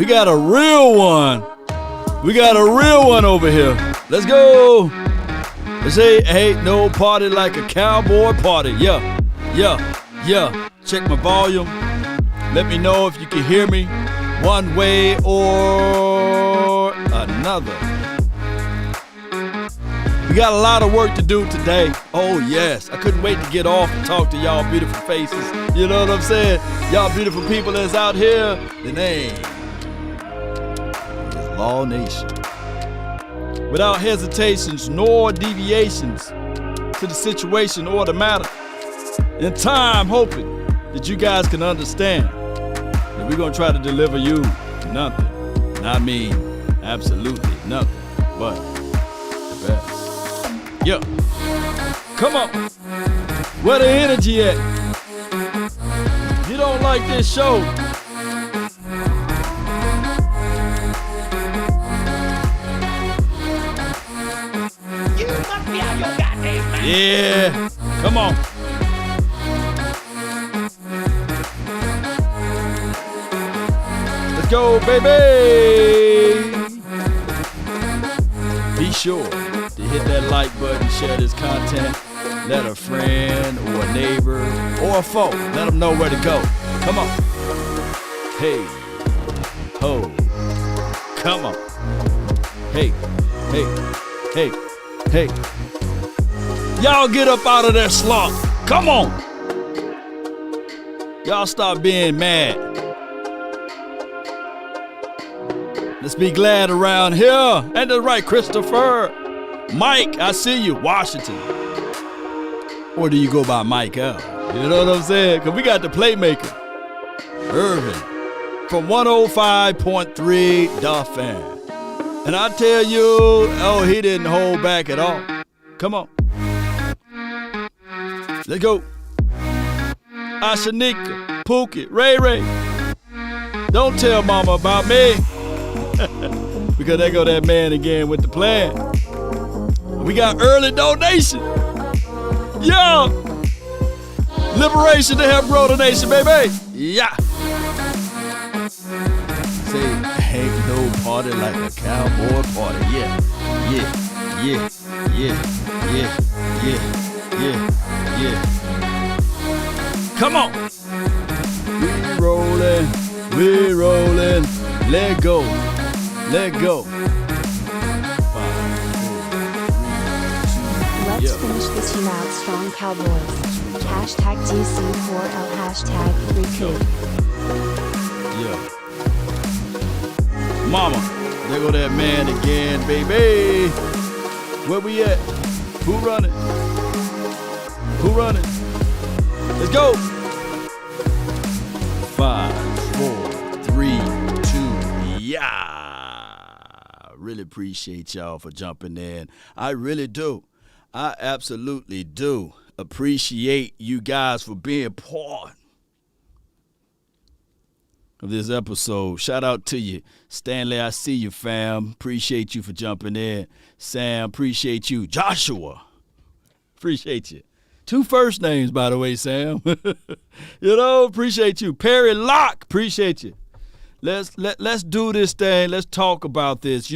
We got a real one. We got a real one over here. Let's go. They say, ain't no party like a cowboy party. Yeah. Check my volume. Let me know if you can hear me one way or another. We got a lot of work to do today. Oh, yes. I couldn't wait to get off and talk to y'all beautiful faces. You know what I'm saying? Y'all beautiful people that's out here. The name is Law Nation. Without hesitations nor deviations to the situation or the matter. In time, hoping that you guys can understand that we're going to try to deliver you nothing. And I mean, absolutely nothing but the best. Yeah. Come on. Where the energy at? If you don't like this show, you must be out your goddamn mind. yeah. Come on. Let's go, baby. Be sure to hit that like button, share this content, let a friend or a neighbor or a foe, let them know where to go. Come on. Hey, ho, come on. Hey. Y'all get up out of that slump. Come on. Y'all stop being mad. Let's be glad around here. Ain't that right, Christopher? Mike, I see you. Washington. Or do you go by Michael? You know what I'm saying? Because we got the Playmaker. Irvin from 105.3 The Fan. And I tell you, oh, he didn't hold back at all. Come on. Let's go. Ashanika, Pookie, Ray. Don't tell mama about me. Because there go that man again with the plan. We got early donation. Yeah. Liberation to help grow the nation, baby. Yeah. Say, ain't no party like a cowboy party. Yeah. Come on. We rolling. Let go. Let's finish this unite strong Cowboys. Hashtag DC4L hashtag recoup. Yeah. Mama, there go that man again, baby. Where we at? Who running? Let's go. 5, 4, 3, 2, yeah. Really appreciate y'all for jumping in. I really do. I absolutely do appreciate you guys for being part of this episode. Shout out to you. Stanley, I see you, fam. Appreciate you for jumping in. Sam, appreciate you. Joshua, appreciate you. 2 first names, by the way, Sam. Appreciate you. Perry Locke, appreciate you. Let's do this thing. Let's talk about this.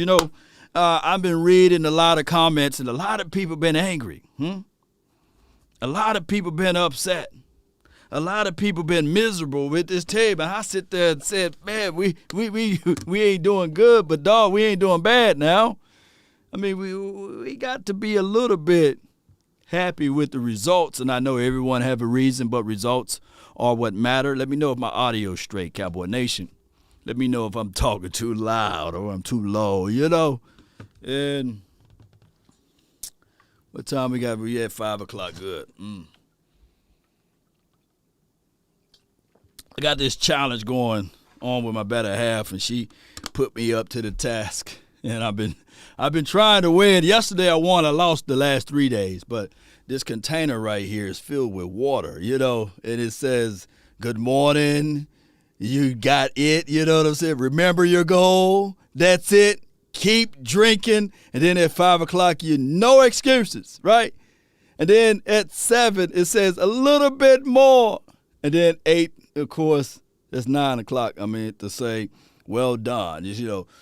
I've been reading a lot of comments, and a lot of people been angry. A lot of people been upset. A lot of people been miserable with this team. And I sit there and said, man, we ain't doing good, but dog, we ain't doing bad now. I mean, we got to be a little bit happy with the results, and I know everyone have a reason, but results are what matter. Let me know if my audio's straight, Cowboy Nation. Let me know if I'm talking too loud or I'm too low, And what time we got? We at 5 o'clock. Good. I got this challenge going on with my better half, and she put me up to the task. And I've been trying to win. Yesterday I won. I lost the last 3 days, but this container right here is filled with water, and it says, good morning. You got it. You know what I'm saying? Remember your goal. That's it. Keep drinking. And then at 5 o'clock, no excuses, right? And then at 7, it says a little bit more. And then 8, of course, that's 9 o'clock. To say Well done.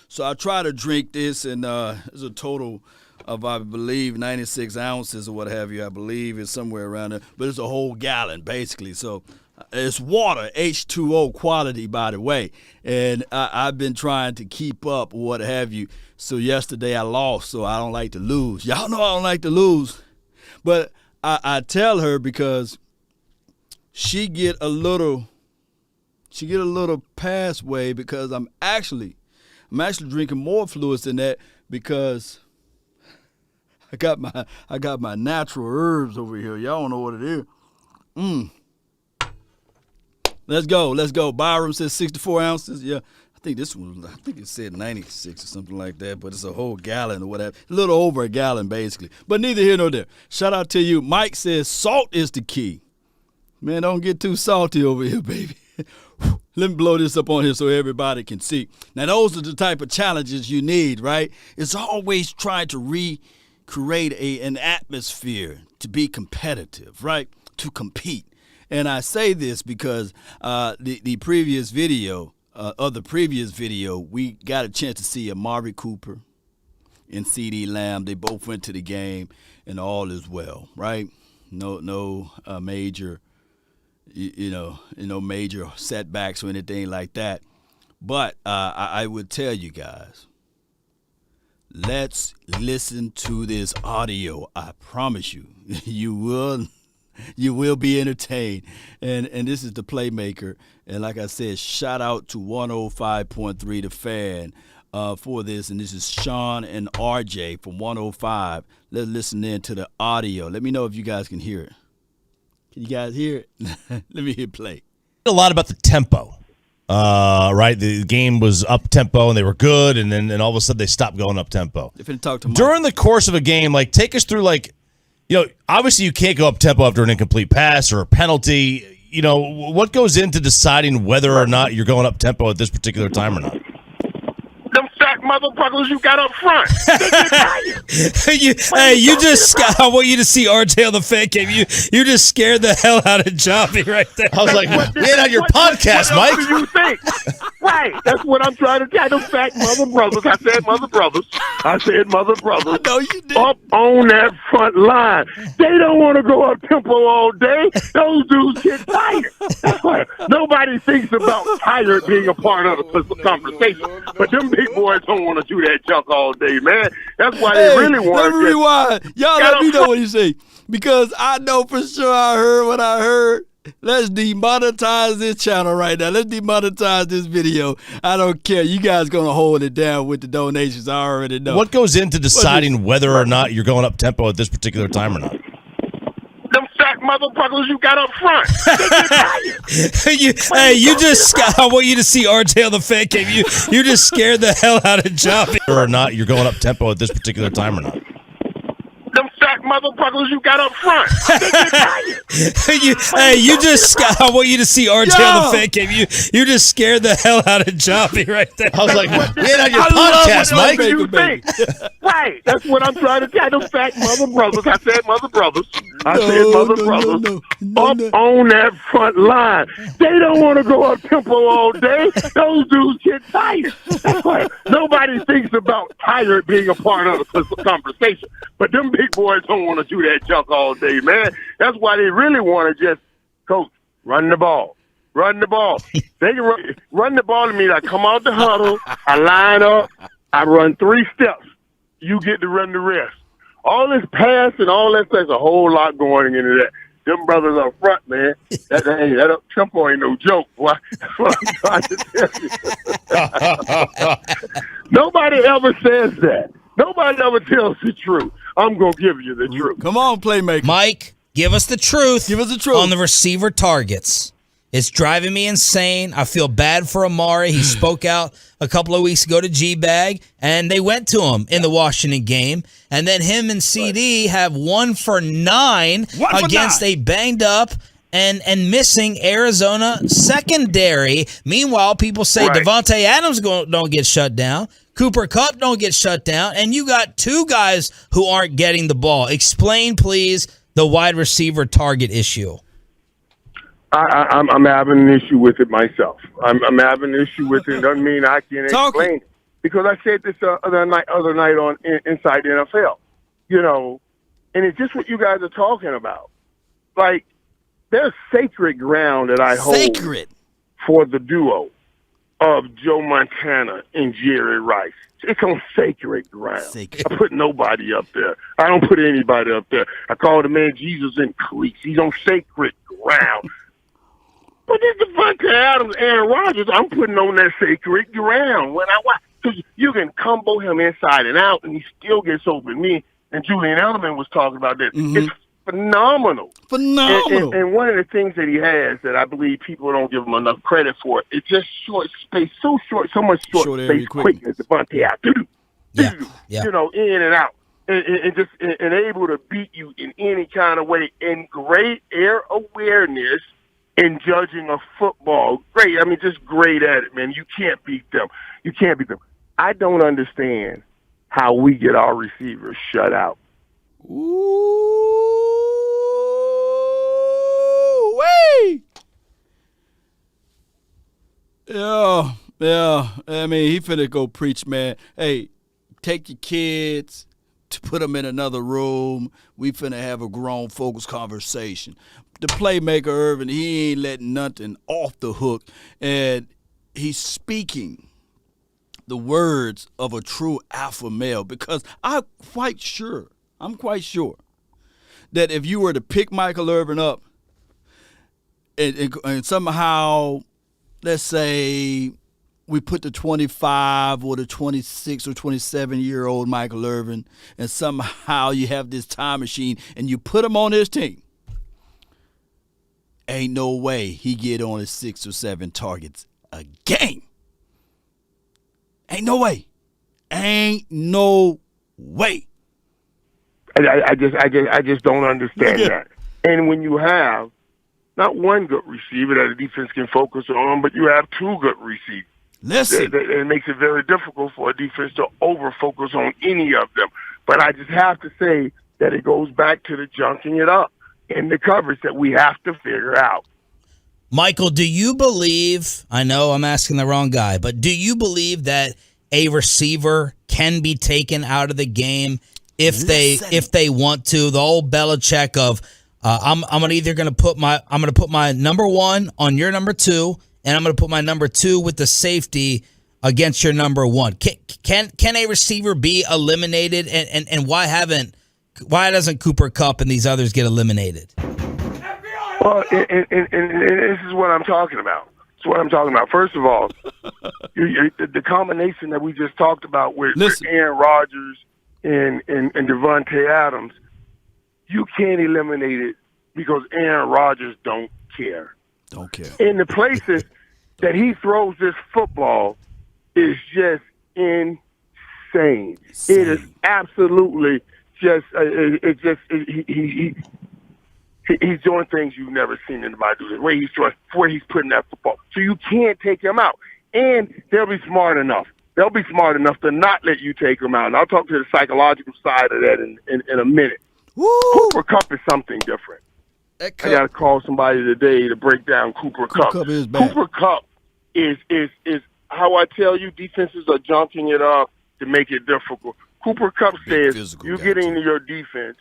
So I try to drink this, and it's a total of, I believe, 96 ounces or what have you. I believe it's somewhere around there, but it's a whole gallon basically. So it's water, H2O quality, by the way. And I've been trying to keep up, what have you. So yesterday I lost, so I don't like to lose. Y'all know I don't like to lose. But I tell her, because she get a little pathway, because I'm actually drinking more fluids than that, because I got my natural herbs over here. Y'all don't know what it is. Let's go. Byram says 64 ounces. Yeah, I think it said 96 or something like that, but it's a whole gallon or whatever. A little over a gallon, basically. But neither here nor there. Shout out to you. Mike says salt is the key. Man, don't get too salty over here, baby. Let me blow this up on here so everybody can see. Now, those are the type of challenges you need, right? It's always trying to recreate an atmosphere to be competitive, right? To compete. And I say this because the previous video, we got a chance to see Amari Cooper and CeeDee Lamb. They both went to the game, and all is well, right? No major, major setbacks or anything like that. But I would tell you guys, let's listen to this audio. I promise you, you will be entertained. And this is the Playmaker. And like I said, shout out to 105.3 The Fan for this. And this is Sean and RJ from 105. Let's listen in to the audio. Let me know if you guys can hear it. Can you guys hear it? Let me hit play. A lot about the tempo. Right? The game was up tempo and they were good, and then all of a sudden they stopped going up tempo. During the course of a game, take us through obviously you can't go up tempo after an incomplete pass or a penalty. What goes into deciding whether or not you're going up tempo at this particular time or not? Them fat motherfuckers you got up front. I want you to see RJ on the fan cam. You just scared the hell out of Johnny right there. I was like, get on your podcast, Mike. What do you think? Right. That's what I'm trying to tell them fat mother brothers. I said mother brothers. No, you didn't. Up on that front line. They don't want to go up tempo all day. Those dudes get tired. That's why nobody thinks about tired being a part of the conversation. But them big boys don't want to do that junk all day, man. That's why they really want to rewind. Y'all let me know what you say. Because I know for sure I heard what I heard. Let's demonetize this channel right now. Let's demonetize this video. I don't care. You guys going to hold it down with the donations. I already know. What goes into deciding whether or not you're going up tempo at this particular time or not? Them fat motherfuckers you got up front. I want you to see RJ on the fan cam. You just scared the hell out of Johnny. Or not, you're going up tempo at this particular time or not? Them fat motherfuckers you got up front. I want you to see RJ on the fan cam. You just scared the hell out of Johnny right there. I was like, get on your podcast, Mike. What you think? Right. That's what I'm trying to tell them fat mother brothers. I said mother brothers. Up on that front line. They don't want to go up tempo all day. Those dudes get tired. That's why nobody thinks about tired being a part of the conversation. But them big boys don't want to do that junk all day, man. That's why they really want to just, coach, run the ball. They can run the ball to me. I come out the huddle, I line up, I run 3 steps. You get to run the rest. All this pass and all that stuff, a whole lot going into that. Them brothers up front, man. That up tempo ain't no joke, boy. That's what I'm trying to tell you. Nobody ever says that. Nobody ever tells the truth. I'm going to give you the truth. Come on, Playmaker. Mike, give us the truth. Give us the truth. On the receiver targets. It's driving me insane. I feel bad for Amari. He spoke out a couple of weeks ago to G-Bag, and they went to him in the Washington game. And then him and CeeDee have 1 for 9 against a banged-up and missing Arizona secondary. Meanwhile, people say Devontae Adams don't get shut down. Cooper Kupp don't get shut down. And you got 2 guys who aren't getting the ball. Explain, please, the wide receiver target issue. I'm having an issue with it myself. I'm having an issue with it. Doesn't mean I can explain it. Because I said this other night on Inside the NFL. You know, and it's just what you guys are talking about. Like, there's sacred ground that I hold for the duo of Joe Montana and Jerry Rice. It's on sacred ground. I put nobody up there. I don't put anybody up there. I call the man Jesus in cleats. He's on sacred ground. But this Devontae Adams, Aaron Rodgers, I'm putting on that sacred ground. When I watch, because you can combo him inside and out, and he still gets open. Me and Julian Edelman was talking about that. Mm-hmm. It's phenomenal. And one of the things that he has that I believe people don't give him enough credit for, it's just short space, so much short space quickness. Devontae Adams, you know, in and out. And just able to beat you in any kind of way, and great air awareness in judging a football. Great. I mean, just great at it, man. You can't beat them. I don't understand how we get our receivers shut out. Ooh-wee. Yeah. I mean, he finna go preach, man. Hey, take your kids to put them in another room. We finna have a grown folks conversation. The Playmaker Irvin, he ain't letting nothing off the hook, and he's speaking the words of a true alpha male, because I'm quite sure that if you were to pick Michael Irvin up and somehow, let's say, we put the 25 or the 26 or 27-year-old Michael Irvin, and somehow you have this time machine and you put him on his team, ain't no way he get only 6 or 7 targets a game. Ain't no way. I just don't understand that. And when you have not one good receiver that a defense can focus on, but you have 2 good receivers. Listen, it makes it very difficult for a defense to over-focus on any of them. But I just have to say that it goes back to the junking it up in the coverage that we have to figure out. Michael, do you believe, I know I'm asking the wrong guy, but do you believe that a receiver can be taken out of the game if they want to? The old Belichick of I'm gonna put my number 1 on your number 2, and I'm gonna put my number 2 with the safety against your number 1. Can a receiver be eliminated, and why doesn't Cooper Kupp and these others get eliminated? Well, and this is what I'm talking about. First of all, the combination that we just talked about with Aaron Rodgers and Devontae Adams, you can't eliminate it because Aaron Rodgers don't care. In the places that he throws this football is just insane. It is absolutely just he's doing things you've never seen anybody do. The way he's putting that football. So you can't take him out. And they'll be smart enough. To not let you take him out. And I'll talk to the psychological side of that in a minute. Woo! Cooper Kupp is something different. I got to call somebody today to break down Cooper Kupp. Cooper Kupp is how I tell you defenses are junking it up to make it difficult. Cooper Kupp says, you get into your defense,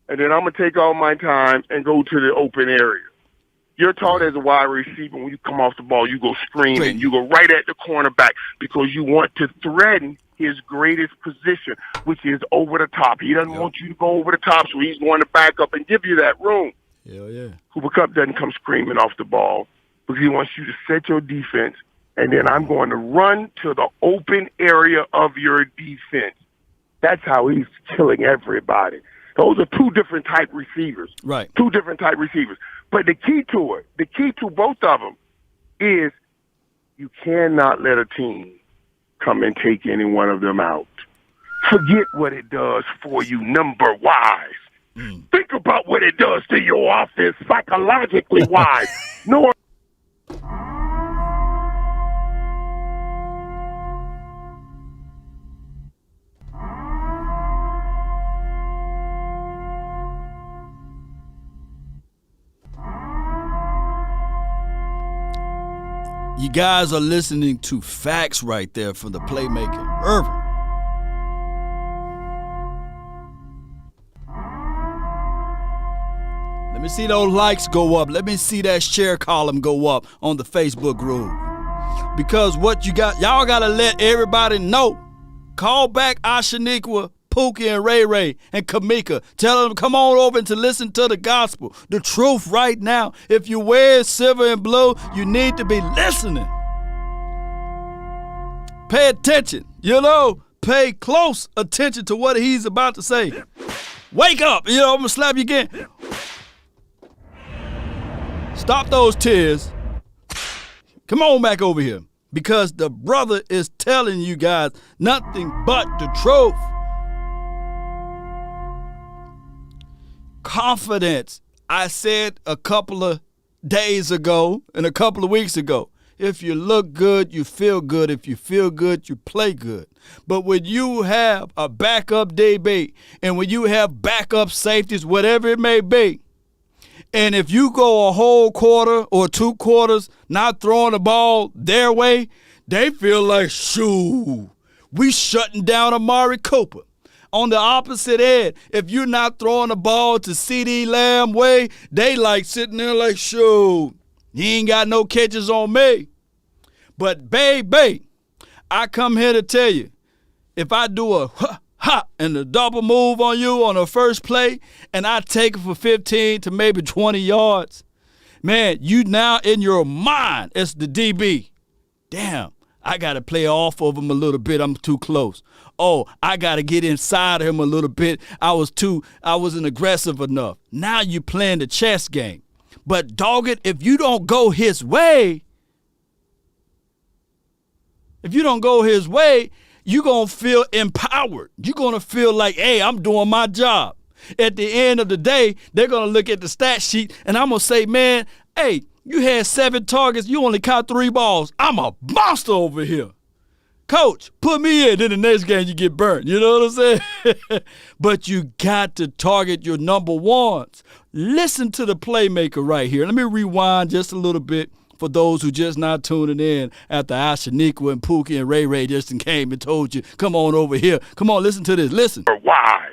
and then I'm going to take all my time and go to the open area. You're taught as a wide receiver, when you come off the ball, you go screaming. You go right at the cornerback because you want to threaten his greatest position, which is over the top. He doesn't want you to go over the top, so he's going to back up and give you that room. Hell yeah. Cooper Kupp doesn't come screaming off the ball because he wants you to set your defense, and then I'm going to run to the open area of your defense. That's how he's killing everybody. Those are 2 different type receivers. Right. 2 different type receivers. But the key to both of them is you cannot let a team come and take any one of them out. Forget what it does for you number-wise. Think about what it does to your offense psychologically wise. You guys are listening to facts right there from the Playmaker, Irvin. Let me see those likes go up. Let me see that share column go up on the Facebook group. Because what you got, y'all got to let everybody know. Call back Ashaniqua, Pookie, and Ray Ray, and Kamika. Tell them come on over to listen to the gospel. The truth right now. If you wear silver and blue, you need to be listening. Pay attention. Pay close attention to what he's about to say. Wake up. I'm going to slap you again. Stop those tears. Come on back over here. Because the brother is telling you guys nothing but the truth. Confidence. I said a couple of days ago and a couple of weeks ago. If you look good, you feel good. If you feel good, you play good. But when you have a backup DB and when you have backup safeties, whatever it may be, and if you go a whole quarter or 2 quarters not throwing the ball their way, they feel like, shoo, we shutting down Amari Cooper. On the opposite end, if you're not throwing the ball to CeeDee Lamb way, they like sitting there like, shoo, you ain't got no catches on me. But baby, I come here to tell you, if I do a ha and a double move on you on the first play and I take it for 15 to maybe 20 yards, man, you now in your mind as the DB, damn, I got to play off of him a little bit. I'm too close. Oh, I got to get inside of him a little bit. I wasn't aggressive enough. Now you playing the chess game. But dog it, if you don't go his way, you're going to feel empowered. You're going to feel like, hey, I'm doing my job. At the end of the day, they're going to look at the stat sheet, and I'm going to say, man, hey, you had 7 targets. You only caught 3 balls. I'm a monster over here. Coach, put me in. Then the next game you get burnt. You know what I'm saying? But you got to target your number ones. Listen to the Playmaker right here. Let me rewind just a little bit for those who just not tuning in after Ashaniqua and Pookie and Ray Ray just came and told you, come on over here. Come on, listen to this. Listen. Wise.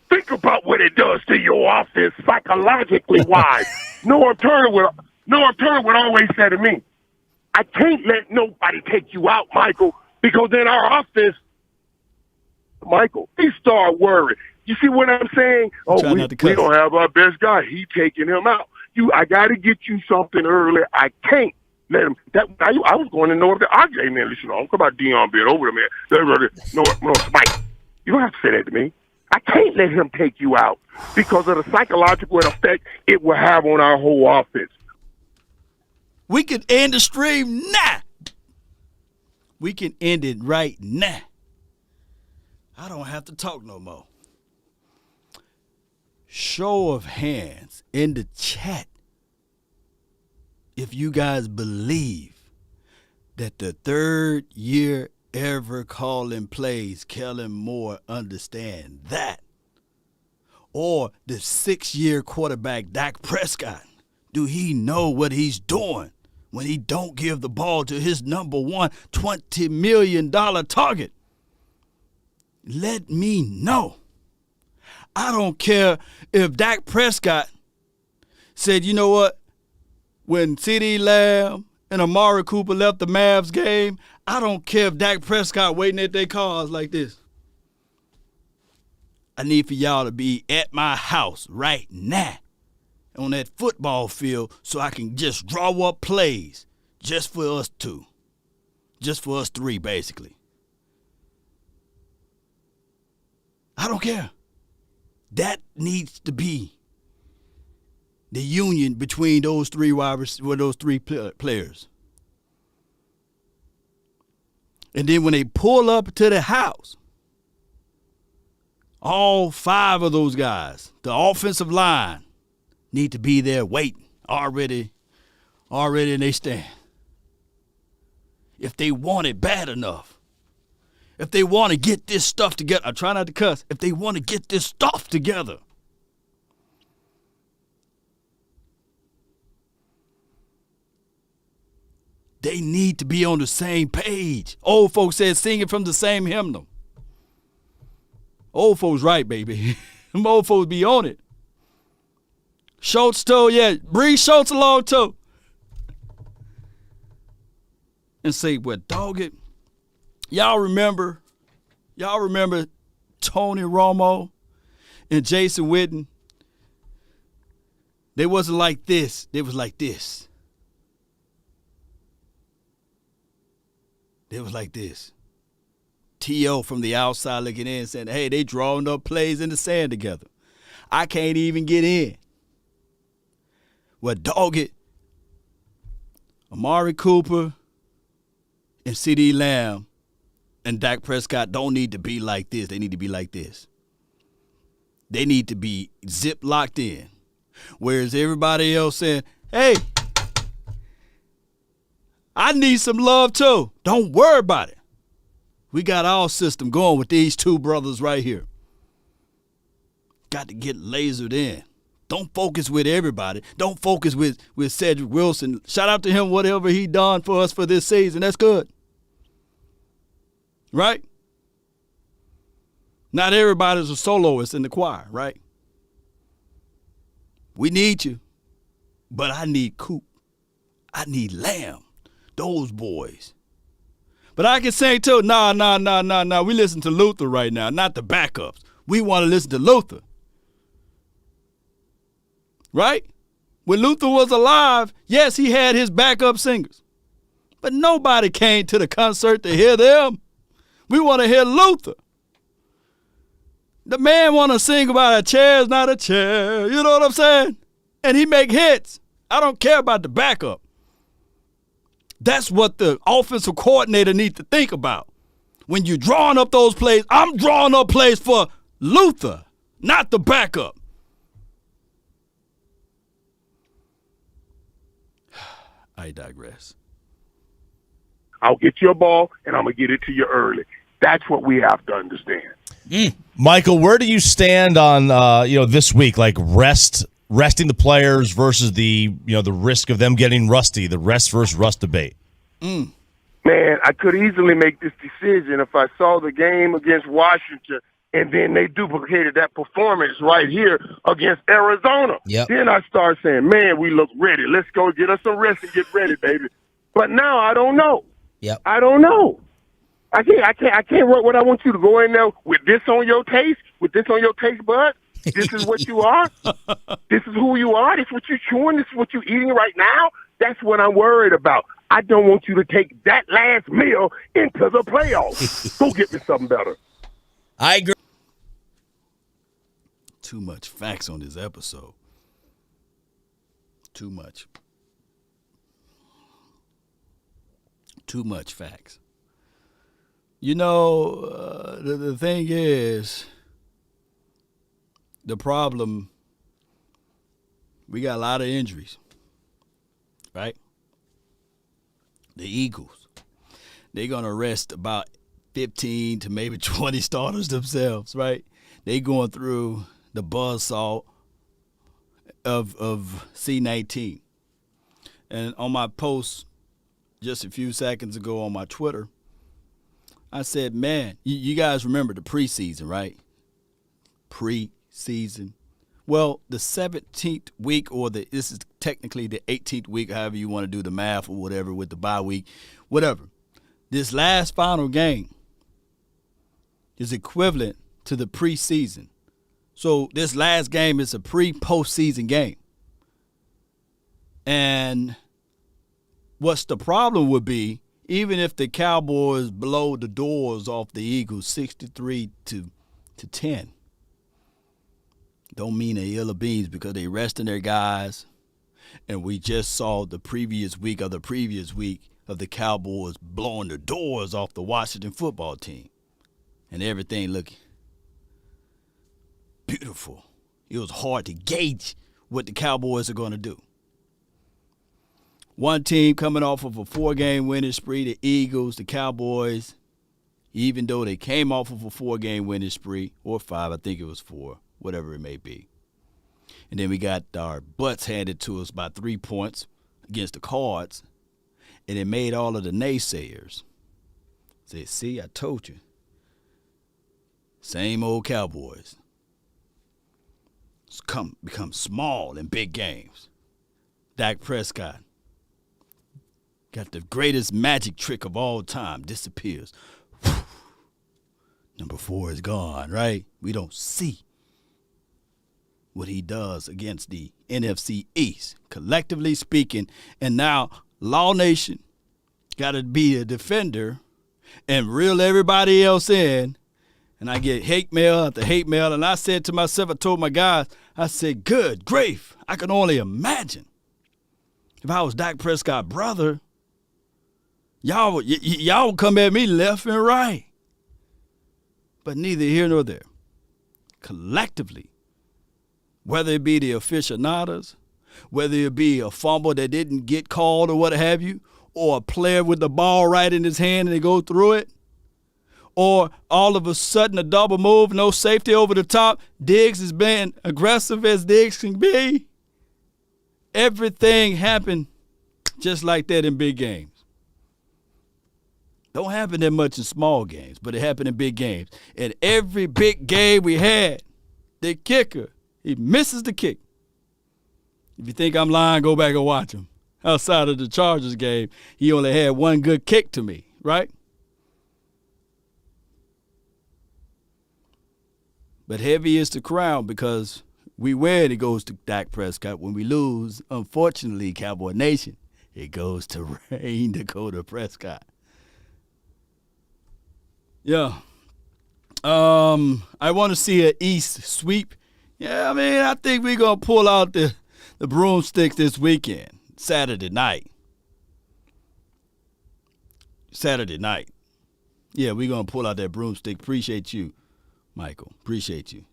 Think about what it does to your offense psychologically wise. Norm Turner would always say to me, I can't let nobody take you out, Michael, because then our offense, Michael, he start worrying. You see what I'm saying? Oh, we don't have our best guy. He taking him out. I got to get you something early. I can't let him. I was going to know if I gave man, listen, don't come about Dion being over there, man. No, Mike, you don't have to say that to me. I can't let him take you out because of the psychological effect it will have on our whole offense. We can end the stream now. We can end it right now. I don't have to talk no more. Show of hands in the chat if you guys believe that the 3rd year ever calling plays, Kellen Moore understand that. Or the 6-year quarterback, Dak Prescott, do he know what he's doing when he don't give the ball to his number one $20 million target? Let me know. I don't care if Dak Prescott said, you know what, when CeeDee Lamb and Amari Cooper left the Mavs game, I don't care if Dak Prescott waiting at their cars like this. I need for y'all to be at my house right now on that football field so I can just draw up plays just for us 2. Just for us 3, basically. I don't care. That needs to be the union between those 3 players. And then when they pull up to the house, all 5 of those guys, the offensive line, need to be there waiting, already in they stand. If they want it bad enough, if they want to get this stuff together, I try not to cuss, if they want to get this stuff together, They need to be on the same page. Old folks said singing from the same hymnal. Old folks right, baby. Them old folks be on it. Schultz too, yeah. Bring Schultz along too. And say, well, dog it. Y'all remember Tony Romo and Jason Witten? They wasn't like this. They was like this. They was like this. T.O. from the outside looking in saying, hey, they drawing up plays in the sand together. I can't even get in. Well, dog it. Amari Cooper and CeeDee Lamb and Dak Prescott don't need to be like this. They need to be like this. They need to be zip locked in. Whereas everybody else saying, hey, I need some love too. Don't worry about it. We got our system going with these two brothers right here. Got to get lasered in. Don't focus with everybody. Don't focus with Cedric Wilson. Shout out to him, whatever he done for us for this season. That's good. Right? Not everybody's a soloist in the choir, right? We need you. But I need Coop. I need Lamb. Those boys. But I can say too, nah. We listen to Luther right now, not the backups. We want to listen to Luther. Right? When Luther was alive, yes, he had his backup singers. But nobody came to the concert to hear them. We want to hear Luther. The man want to sing about a chair's not a chair. You know what I'm saying? And he make hits. I don't care about the backup. That's what the offensive coordinator needs to think about. When you're drawing up those plays, I'm drawing up plays for Luther, not the backup. I digress. I'll get you a ball, and I'm going to get it to you early. That's what we have to understand. Michael, where do you stand on this week, like resting the players versus the risk of them getting rusty, the rest versus rust debate? Man, I could easily make this decision if I saw the game against Washington and then they duplicated that performance right here against Arizona. Yep. Then I start saying, man, we look ready. Let's go get us some rest and get ready, baby. But now I don't know. Yep. I don't know. I can't work what I want you to go in there with this on your taste, bud. This is what you are. This is who you are. This is what you're chewing. This is what you're eating right now. That's what I'm worried about. I don't want you to take that last meal into the playoffs. Go get me something better. I agree. Too much facts on this episode. Too much. Too much facts. You know, the thing is, the problem, we got a lot of injuries, right? The Eagles, they're going to rest about 15 to maybe 20 starters themselves, right? They going through the buzzsaw of C-19. And on my post just a few seconds ago on my Twitter, I said, man, you guys remember the preseason, right? Preseason. Well, the 17th week, or this is technically the 18th week, however you want to do the math or whatever with the bye week, whatever. This last final game is equivalent to the preseason. So this last game is a pre-postseason game. And what's the problem would be, even if the Cowboys blow the doors off the Eagles 63 to 10, don't mean they ill of beans because they resting their guys. And we just saw the previous week of the Cowboys blowing the doors off the Washington football team. And everything looked beautiful. It was hard to gauge what the Cowboys are going to do. One team coming off of a 4-game winning spree, the Eagles, the Cowboys, even though they came off of a 4-game winning spree, or 5, I think it was 4, whatever it may be. And then we got our butts handed to us by 3 points against the Cards. And it made all of the naysayers say, see, I told you. Same old Cowboys. Become small in big games. Dak Prescott got the greatest magic trick of all time. Disappears. Number 4 is gone, right? We don't see what he does against the NFC East, collectively speaking. And now Law Nation got to be a defender and reel everybody else in. And I get hate mail after hate mail. And I said to myself, I told my guys, I said, good grief, I can only imagine if I was Dak Prescott's brother, y'all would come at me left and right. But neither here nor there. Collectively, whether it be the aficionados, whether it be a fumble that didn't get called or what have you, or a player with the ball right in his hand and they go through it, or all of a sudden a double move, no safety over the top, Diggs is being aggressive as Diggs can be. Everything happened just like that in big games. Don't happen that much in small games, but it happened in big games. And every big game we had, the kicker, he misses the kick. If you think I'm lying, go back and watch him. Outside of the Chargers game, he only had one good kick to me, right? But heavy is the crown because we wear it, it goes to Dak Prescott. When we lose, unfortunately, Cowboy Nation, it goes to Rain Dakota Prescott. Yeah. I want to see an East sweep. Yeah, I mean, I think we're going to pull out the broomsticks this weekend, Saturday night. Yeah, we're going to pull out that broomstick. Appreciate you, Michael. Appreciate you.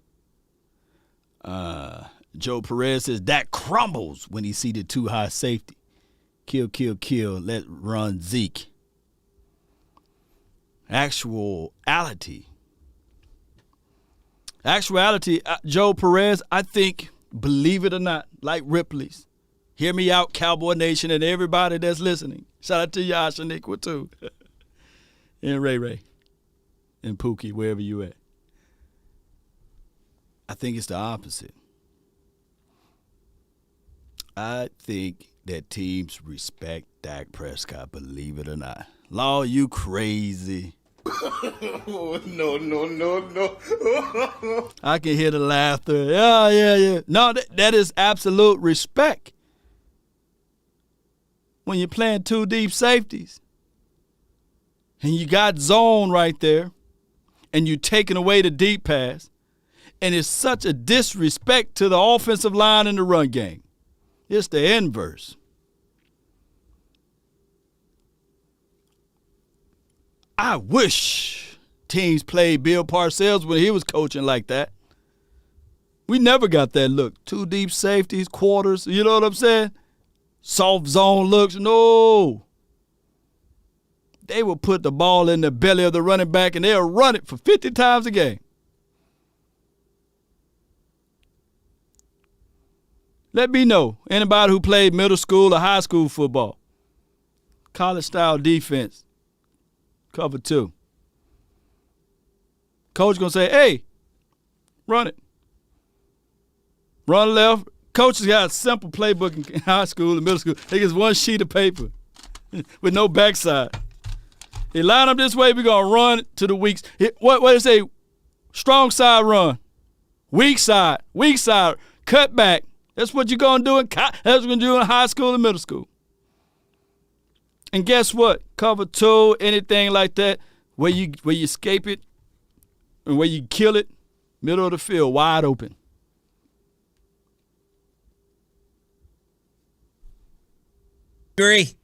Joe Perez says, Dak crumbles when he see the too high safety. Kill, let run Zeke. Actuality, Joe Perez, I think, believe it or not, like Ripley's. Hear me out, Cowboy Nation, and everybody that's listening. Shout out to Yash and Niqua, too. And Ray. And Pookie, wherever you at. I think it's the opposite. I think that teams respect Dak Prescott, believe it or not. Law, you crazy. No. I can hear the laughter. Yeah. No, that is absolute respect. When you're playing two deep safeties and you got zone right there and you're taking away the deep pass, and it's such a disrespect to the offensive line in the run game. It's the inverse. I wish teams played Bill Parcells when he was coaching like that. We never got that look. Two deep safeties, quarters, you know what I'm saying? Soft zone looks, no. They will put the ball in the belly of the running back and they'll run it for 50 times a game. Let me know, anybody who played middle school or high school football, college-style defense, cover 2. Coach going to say, hey, run it. Run left. Coach has got a simple playbook in high school and middle school. They get one sheet of paper with no backside. They line up this way, we're going to run to the weak. What do they say? Strong side run. Weak side, cut back. That's what you're going to do that's what you're going to do in high school and middle school. And guess what? Cover 2, anything like that, where you escape it and where you kill it, middle of the field, wide open.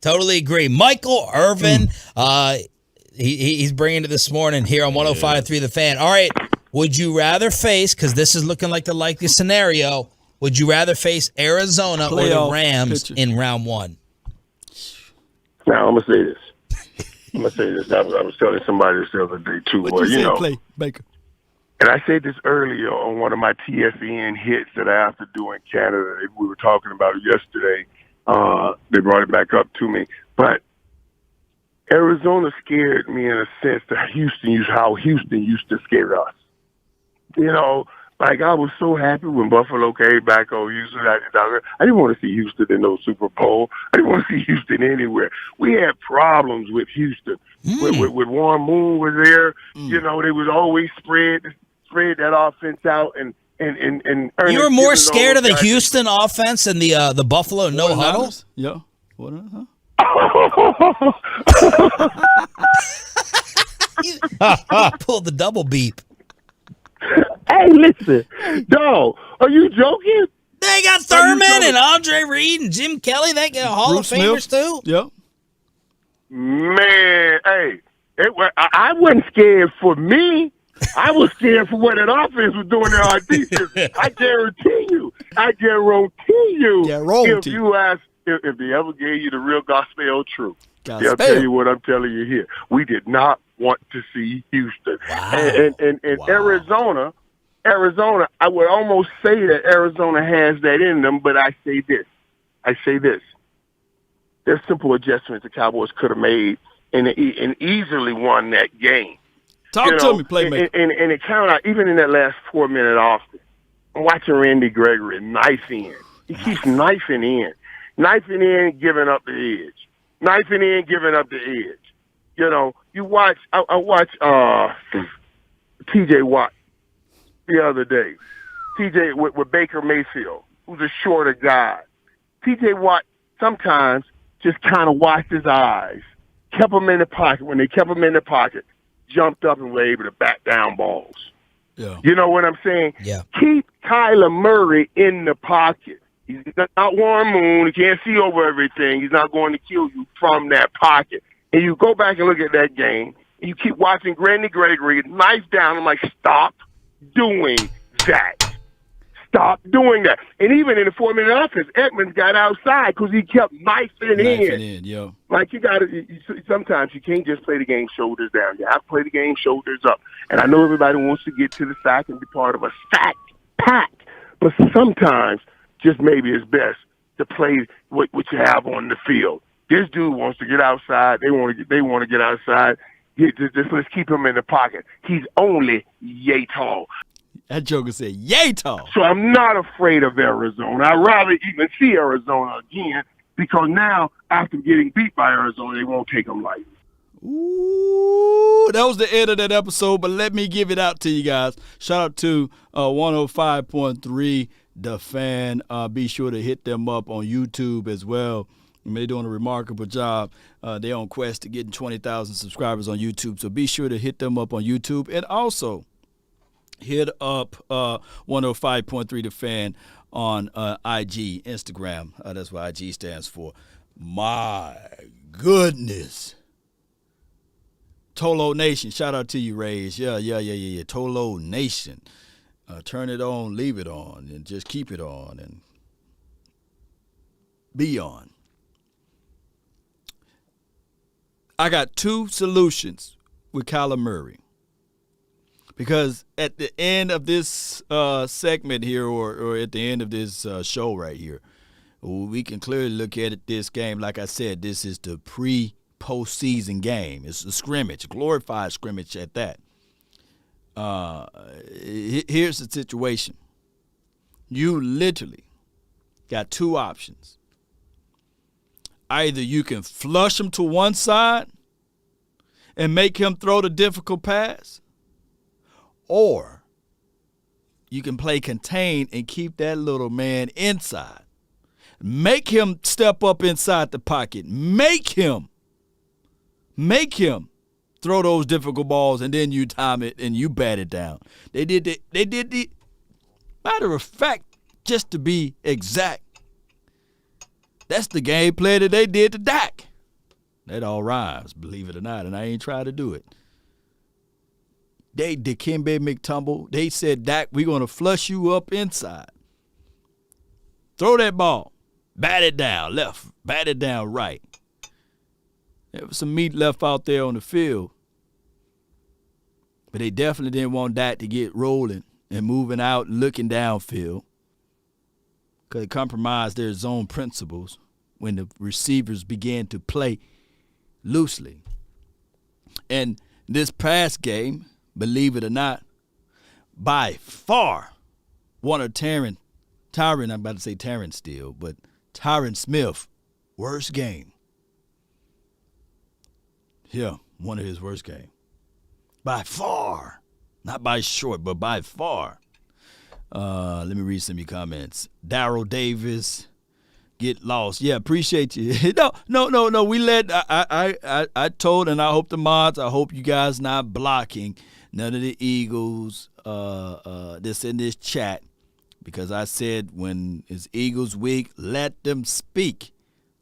Totally agree. Michael Irvin, he's bringing it this morning here on 105.3 The Fan. All right, would you rather face, because this is looking like the likely scenario, would you rather face Arizona or the Rams in round 1? Now, I'm going to say this. I was telling somebody this the other day, too. What you say, Playmaker? And I said this earlier on one of my TSN hits that I have to do in Canada. We were talking about it yesterday. They brought it back up to me. But Arizona scared me in a sense that how Houston used to scare us. You know, like I was so happy when Buffalo came back on Houston. I didn't want to see Houston in no Super Bowl. I didn't want to see Houston anywhere. We had problems with Houston. With Warren Moon was there. You know, they would always spread that offense out and you were more scared of the Houston offense than the Buffalo no huddle? Yeah. What? Huh? You pulled the double beep. Hey, listen, dog, are you joking? They got Thurman and Andre Reed and Jim Kelly. They got Hall of Famers too. Yep. Man, hey, I wasn't scared for me. I was scared for what that offense was doing in our defense. I guarantee you. If you ask, if they ever gave you the real gospel truth, they'll tell you what I'm telling you here. We did not want to see Houston. Wow. And Arizona, I would almost say that Arizona has that in them, but I say this. There's simple adjustments the Cowboys could have made and easily won that game. Talk to me, Playmaker. And it counted out, even in that last 4-minute offense. I'm watching Randy Gregory knife in. He keeps knifing in, giving up the edge. You know, I watched T.J. Watt the other day. T.J. with Baker Mayfield, who's a shorter guy. T.J. Watt sometimes just kind of watched his eyes, kept him in the pocket. When they kept him in the pocket, jumped up and were able to back down balls. Yeah. You know what I'm saying? Yeah. Keep Kyler Murray in the pocket. He's not Warren Moon. He can't see over everything. He's not going to kill you from that pocket. And you go back and look at that game, and you keep watching Randy Gregory knife down. I'm like, stop doing that. Stop doing that. And even in the 4-minute offense, Edmonds got outside because he kept knifing in. Yo. Like sometimes you can't just play the game shoulders down. You have to play the game shoulders up. And I know everybody wants to get to the sack and be part of a sack pack, but sometimes just maybe it's best to play what you have on the field. This dude wants to get outside. They want to get outside. Just let's keep him in the pocket. He's only yay tall. That joker said, yay tall. So I'm not afraid of Arizona. I'd rather even see Arizona again because now, after getting beat by Arizona, they won't take them lightly. Ooh, that was the end of that episode, but let me give it out to you guys. Shout out to 105.3 The Fan. Be sure to hit them up on YouTube as well. They're doing a remarkable job. They're on quest to getting 20,000 subscribers on YouTube, so be sure to hit them up on YouTube. And also, hit up 105.3 The Fan on IG, Instagram. That's what IG stands for. My goodness. Tolo Nation, shout out to you, Rays. Yeah. Tolo Nation. Turn it on, leave it on, and just keep it on and be on. I got 2 solutions with Kyler Murray. Because at the end of this segment here, or at the end of this show right here, we can clearly look at this game. Like I said, this is the postseason game. It's a scrimmage, a glorified scrimmage at that. Here's the situation. You literally got 2 options. Either you can flush him to one side and make him throw the difficult pass, or you can play contain and keep that little man inside. Make him step up inside the pocket. Make him throw those difficult balls, and then you time it and you bat it down. They did the matter of fact, just to be exact, that's the game plan that they did to Dak. That all rhymes, believe it or not, and I ain't trying to do it. They Dikembe McTumble, they said, Dak, we're going to flush you up inside. Throw that ball. Bat it down left. Bat it down right. There was some meat left out there on the field. But they definitely didn't want Dak to get rolling and moving out and looking downfield, because it compromised their zone principles when the receivers began to play loosely. And this past game, believe it or not, by far, one of Tyron, I'm about to say Tyron still, but Tyron Smith, worst game. Yeah, one of his worst games. By far. Not by short, but by far. Let me read some of your comments. Darryl Davis, get lost. Yeah, appreciate you. No. We let I told, and I hope the mods, I hope you guys not blocking none of the Eagles this in this chat, because I said when it's Eagles week, let them speak.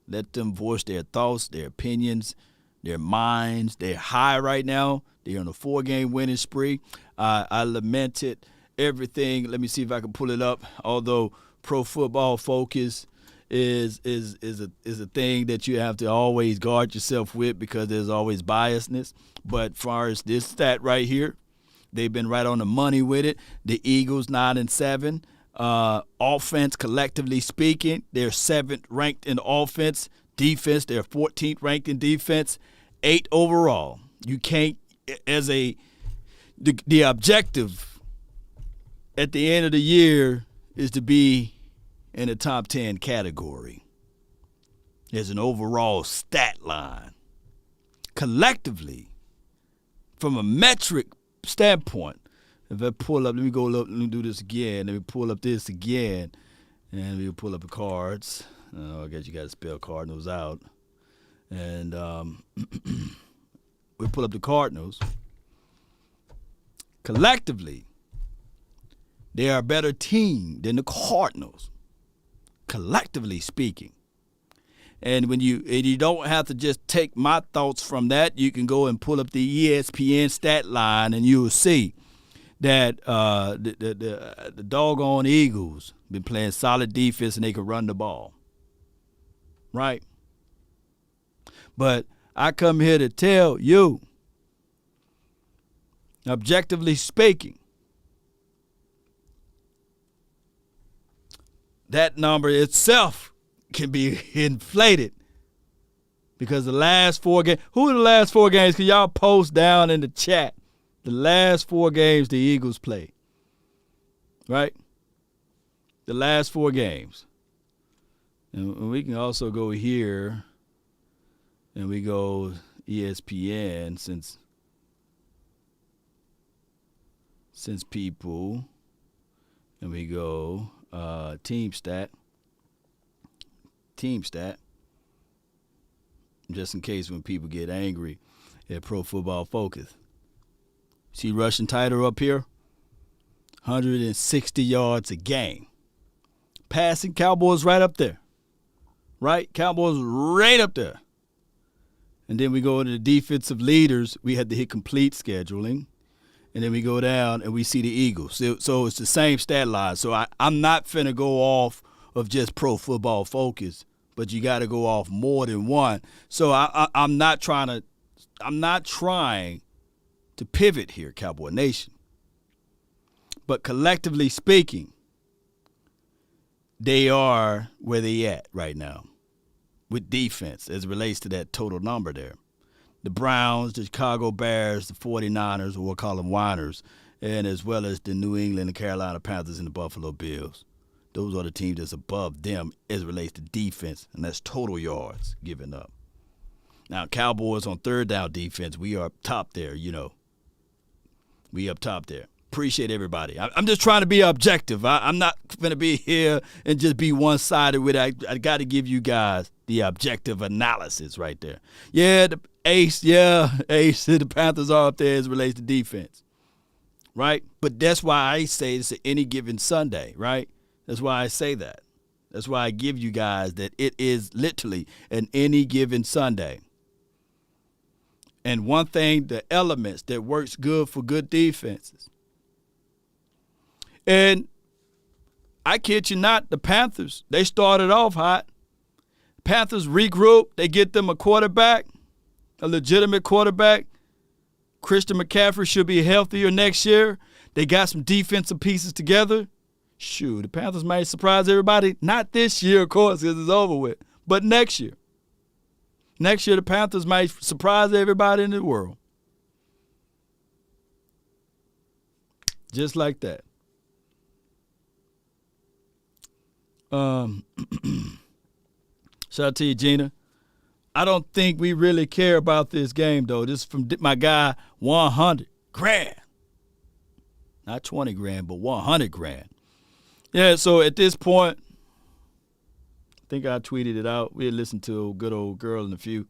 Let them voice their thoughts, their opinions, their minds. They're high right now. They're on a 4-game winning spree. I lamented everything. Let me see if I can pull it up. Although Pro Football Focus is a thing that you have to always guard yourself with, because there's always biasness. But as far as this stat right here, they've been right on the money with it. The Eagles 9-7. Offense, collectively speaking, they're 7th ranked in offense. Defense, they're 14th ranked in defense. 8 overall. You can't, as the objective at the end of the year is to be in the top 10 category. There's an overall stat line. Collectively, from a metric standpoint, if I pull up, let me do this again. Let me pull up this again, and we'll pull up the cards. I guess you got to spell Cardinals out. And we pull up the Cardinals. Collectively, they are a better team than the Cardinals, collectively speaking. And when you don't have to just take my thoughts from that, you can go and pull up the ESPN stat line, and you will see that the doggone Eagles been playing solid defense, and they can run the ball. Right? But I come here to tell you, objectively speaking, that number itself can be inflated, because the last 4 games, who are the last 4 games? Can y'all post down in the chat the last 4 games the Eagles played? Right? The last 4 games. And we can also go here, and we go ESPN since people, and we go team stat, just in case when people get angry at Pro Football Focus. See rushing title up here? 160 yards a game. Passing, Cowboys right up there. Right? Cowboys right up there. And then we go into the defensive leaders. We had to hit complete scheduling. And then we go down and we see the Eagles. So it's the same stat line. So I'm not finna go off of just Pro Football Focus, but you got to go off more than one. So I'm not trying to pivot here, Cowboy Nation. But collectively speaking, they are where they at right now with defense as it relates to that total number there. The Browns, the Chicago Bears, the 49ers, or we'll call them Whiners, and as well as the New England and Carolina Panthers and the Buffalo Bills. Those are the teams that's above them as it relates to defense, and that's total yards given up. Now, Cowboys on third down defense, we are up top there, you know. We up top there. Appreciate everybody. I'm just trying to be objective. I'm not going to be here and just be one-sided with it. I got to give you guys the objective analysis right there. Yeah, the ace, the Panthers are up there as it relates to defense, right? But that's why I say it's any given Sunday, right? That's why I say that. That's why I give you guys that it is literally an any given Sunday. And one thing, the elements that works good for good defenses. And I kid you not, the Panthers, they started off hot. Panthers regroup. They get them a quarterback, a legitimate quarterback. Christian McCaffrey should be healthier next year. They got some defensive pieces together. Shoot, the Panthers might surprise everybody. Not this year, of course, because it's over with, but next year. Next year, the Panthers might surprise everybody in the world. Just like that. Shout out to you, Gina. I don't think we really care about this game, though. This is from my guy, 100 grand. Not 20 grand, but 100 grand. Yeah, so at this point, I think I tweeted it out. We had listened to a good old girl in a few.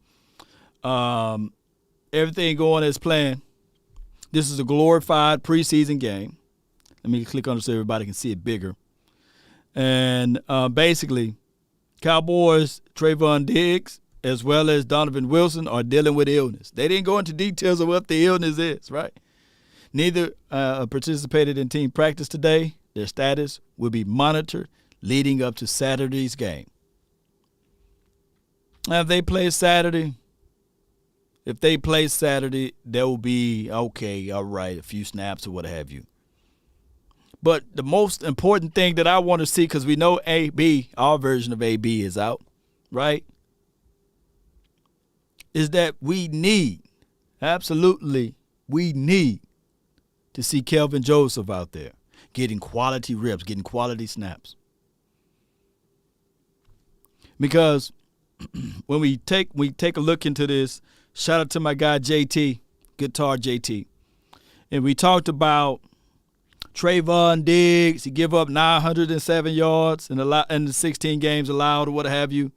Everything going as planned. This is a glorified preseason game. Let me click on it so everybody can see it bigger. And basically, Cowboys, Trayvon Diggs, as well as Donovan Wilson, are dealing with illness. They didn't go into details of what the illness is, right? Neither participated in team practice today. Their status will be monitored leading up to Saturday's game. Now, if they play Saturday, there will be, okay, all right, a few snaps or what have you. But the most important thing that I want to see, because we know AB, our version of AB is out, right, is that we need to see Kelvin Joseph out there getting quality reps, getting quality snaps. Because when we take a look into this, shout out to my guy JT, Guitar JT, and we talked about Trayvon Diggs. He give up 907 yards in the 16 games allowed or what have you,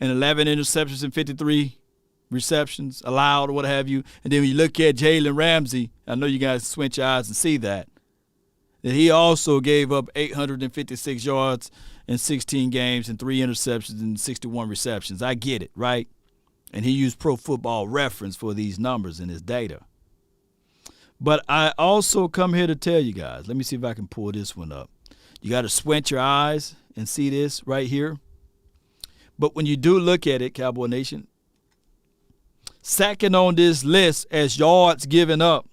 and 11 interceptions and 53 receptions allowed or what have you. And then when you look at Jalen Ramsey, I know you guys squint your eyes and see that he also gave up 856 yards in 16 games and 3 interceptions and 61 receptions. I get it, right? And he used Pro Football Reference for these numbers in his data. But I also come here to tell you guys, let me see if I can pull this one up. You got to squint your eyes and see this right here. But when you do look at it, Cowboy Nation, second on this list as yards given up,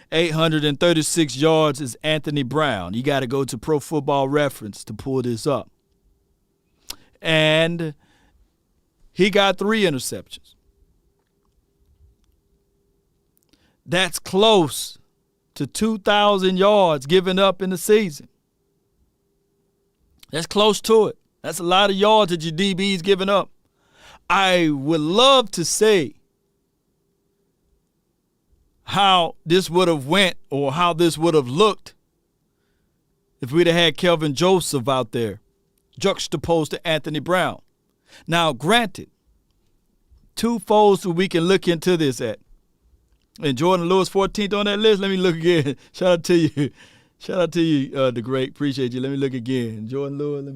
836 yards is Anthony Brown. You got to go to Pro Football Reference to pull this up. And he got 3 interceptions. That's close to 2,000 yards given up in the season. That's close to it. That's a lot of yards that your DB's giving up. I would love to say how this would have went or how this would have looked if we'd have had Kelvin Joseph out there juxtaposed to Anthony Brown. Now, granted, 2 folds that we can look into this at. And Jordan Lewis 14th on that list. Let me look again. Shout out to you. Shout out to you, the great. Appreciate you. Let me look again. Jordan Lewis, let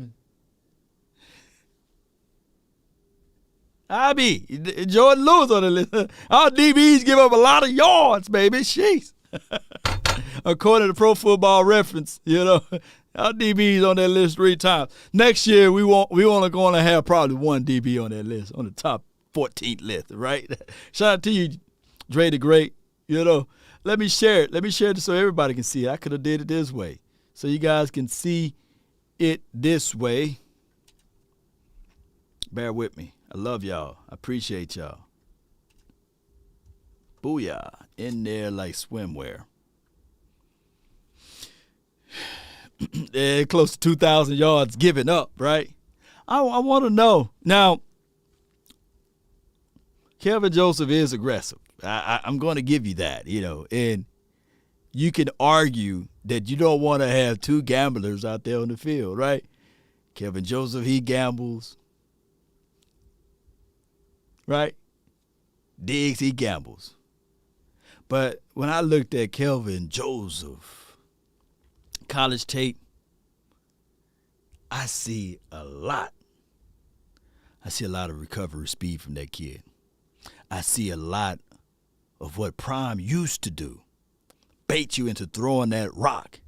me. Jordan Lewis on the list. Our DBs give up a lot of yards, baby. Jeez. According to Pro Football Reference, our DBs on that list 3 times. Next year, we only going to have probably 1 DB on that list, on the top 14th list, right? Shout out to you, Dre the Great. Let me share it. Let me share it so everybody can see it. I could have did it this way, so you guys can see it this way. Bear with me. I love y'all. I appreciate y'all. Booyah. In there like swimwear. Close to 2,000 yards given up, right? I want to know. Now, Kelvin Joseph is aggressive. I'm going to give you that, and you can argue that you don't want to have 2 gamblers out there on the field, right? Kelvin Joseph, he gambles. Right? Diggs, he gambles. But when I looked at Kelvin Joseph, college tape, I see a lot. I see a lot of recovery speed from that kid. I see a lot of what Prime used to do, bait you into throwing that rock.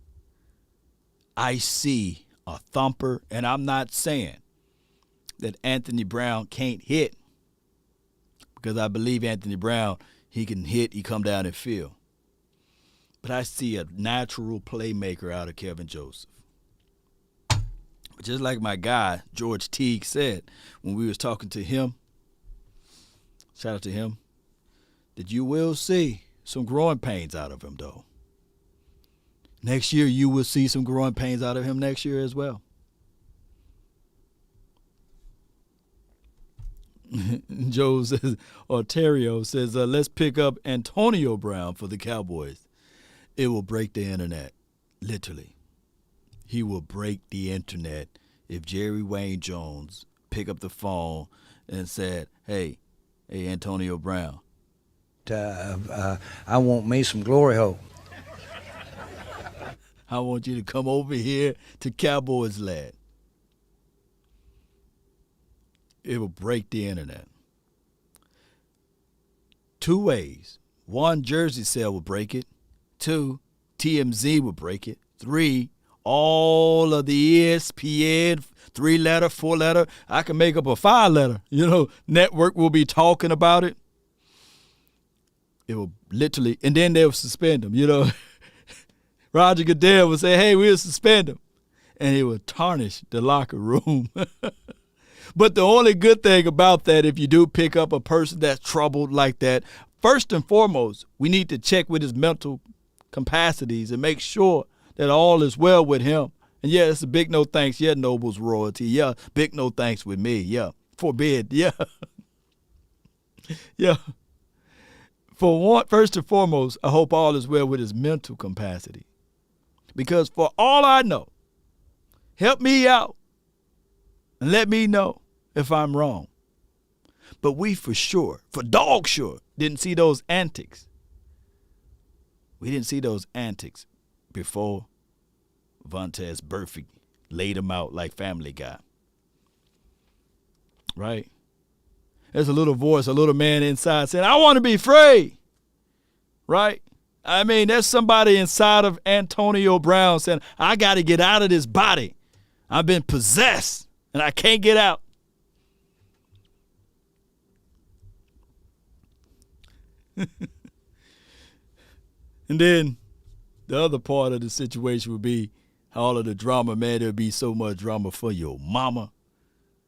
I see a thumper, and I'm not saying that Anthony Brown can't hit, because I believe Anthony Brown, he can hit, he come down and feel. But I see a natural playmaker out of Kelvin Joseph. Just like my guy, George Teague, said when we was talking to him, shout out to him, that you will see some growing pains out of him, though. Next year, you will see some growing pains out of him next year as well. Joe says, Ontario says, let's pick up Antonio Brown for the Cowboys. It will break the internet, literally. He will break the internet if Jerry Wayne Jones pick up the phone and said, hey, Antonio Brown. I want me some glory hole. I want you to come over here to Cowboys Land. It will break the internet. 2 ways. 1, jersey sale will break it. 2, TMZ will break it. 3, all of the ESPN 3-letter, 4-letter. I can make up a 5-letter. Network will be talking about it. It will literally, and then they'll suspend them. Roger Goodell will say, hey, we'll suspend him. And it will tarnish the locker room. But the only good thing about that, if you do pick up a person that's troubled like that, first and foremost, we need to check with his mental capacities and make sure that all is well with him. And yeah, it's a big no thanks. Yeah, Noble's royalty. Yeah, big no thanks with me. Yeah, forbid. Yeah. Yeah. For one, first and foremost, I hope all is well with his mental capacity. Because for all I know, help me out and let me know if I'm wrong. But we for dog sure, didn't see those antics. We didn't see those antics before Vontaze Burfict laid him out like Family Guy. Right? There's a little voice, a little man inside saying, I want to be free. Right? I mean, there's somebody inside of Antonio Brown saying, I got to get out of this body. I've been possessed and I can't get out. And then the other part of the situation would be all of the drama, man. There'd be so much drama for your mama.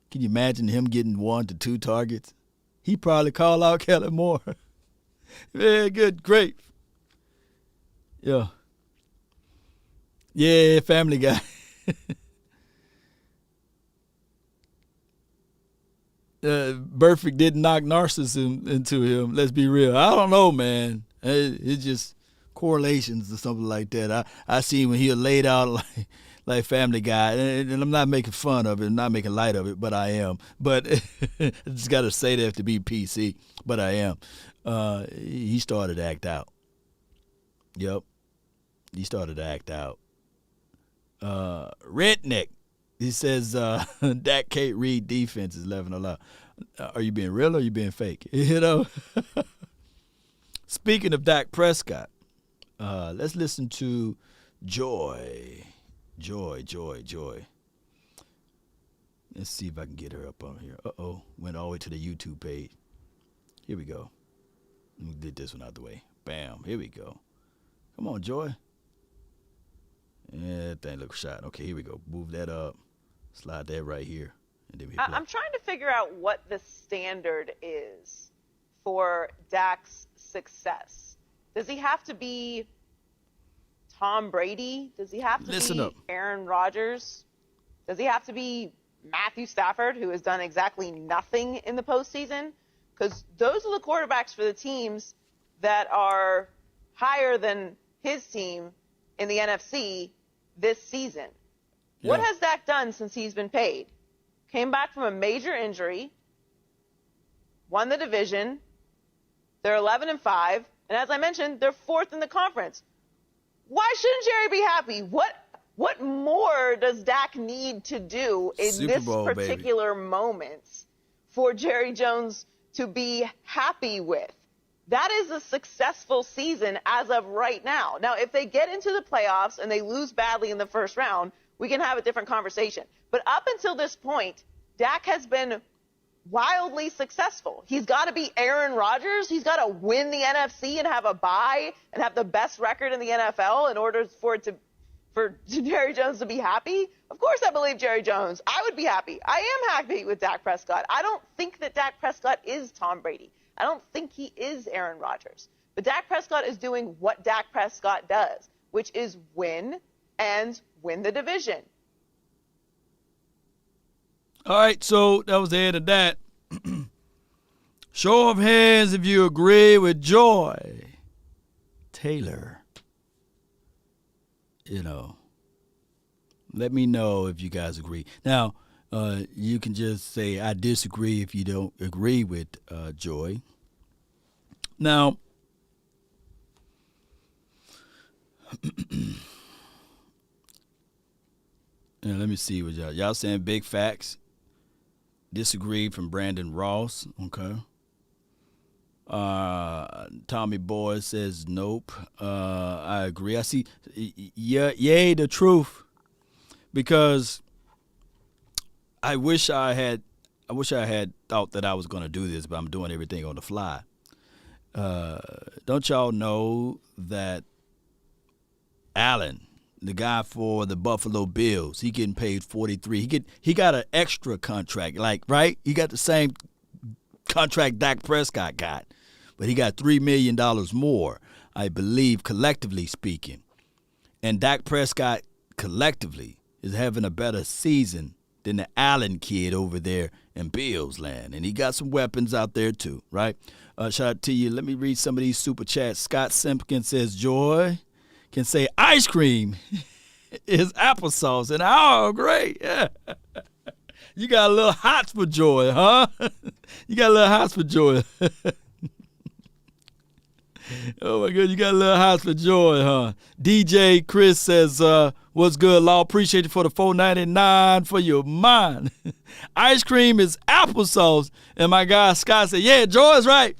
Can you imagine him getting 1 to 2 targets? He probably call out Kellen Moore. Man, good, great. Yeah. Yeah, Family Guy. Burfict didn't knock narcissism into him. Let's be real. I don't know, man. It's just correlations or something like that. I see when he laid out like Family Guy, and I'm not making fun of it, I'm not making light of it, but I am. But I just got to say that to be PC, but I am. He started to act out. Yep. He started to act out. Redneck. He says Dak can't read defense is 11-11. Are you being real or are you being fake? Speaking of Dak Prescott, let's listen to Joy. Let's see if I can get her up on here. Uh-oh. Went all the way to the YouTube page. Here we go. Let me get this one out the way. Bam. Here we go. Come on, Joy. Yeah, that thing looks shot. Okay, here we go. Move that up. Slide that right here. And then we I'm trying to figure out what the standard is for Dak's success. Does he have to be Tom Brady? Does he have to be Aaron Rodgers? Does he have to be Matthew Stafford, who has done exactly nothing in the postseason? Because those are the quarterbacks for the teams that are higher than his team in the NFC this season. Yeah. What has Dak done since he's been paid? Came back from a major injury, won the division. They're 11-5, and as I mentioned, they're 4th in the conference. Why shouldn't Jerry be happy? What more does Dak need to do in Super Bowl, this particular moment for Jerry Jones to be happy with? That is a successful season as of right now. Now, if they get into the playoffs and they lose badly in the first round, we can have a different conversation. But up until this point, Dak has been wildly successful. He's got to be Aaron Rodgers. He's got to win the NFC and have a bye and have the best record in the NFL in order for Jerry Jones to be happy. Of course I believe Jerry Jones. I would be happy. I am happy with Dak Prescott. I don't think that Dak Prescott is Tom Brady. I don't think he is Aaron Rodgers. But Dak Prescott is doing what Dak Prescott does, which is win and win the division. All right, so that was the end of that. Show of hands if you agree with Joy Taylor. Let me know if you guys agree. Now, you can just say, I disagree if you don't agree with Joy. Now, let me see what y'all saying. Big facts. Disagree from Brandon Ross. Okay. Tommy Boy says nope. I agree. I see. Yay, the truth. Because I wish I had thought that I was going to do this, but I'm doing everything on the fly. Don't y'all know that Allen, the guy for the Buffalo Bills, he getting paid $43. He got an extra contract, right? He got the same contract Dak Prescott got, but he got $3 million more, I believe, collectively speaking. And Dak Prescott collectively is having a better season than the Allen kid over there in Bills land. And he got some weapons out there too, right? Shout out to you. Let me read some of these super chats. Scott Simpkins says, Joy can say ice cream is applesauce. And oh, great. Yeah. You got a little hots for Joy, huh? You got a little hots for Joy. Oh, my God. You got a little hots for Joy, huh? DJ Chris says, what's good, Law? Appreciate you for the $4.99 for your mind. Ice cream is applesauce. And my guy Scott said, yeah, Joy's right.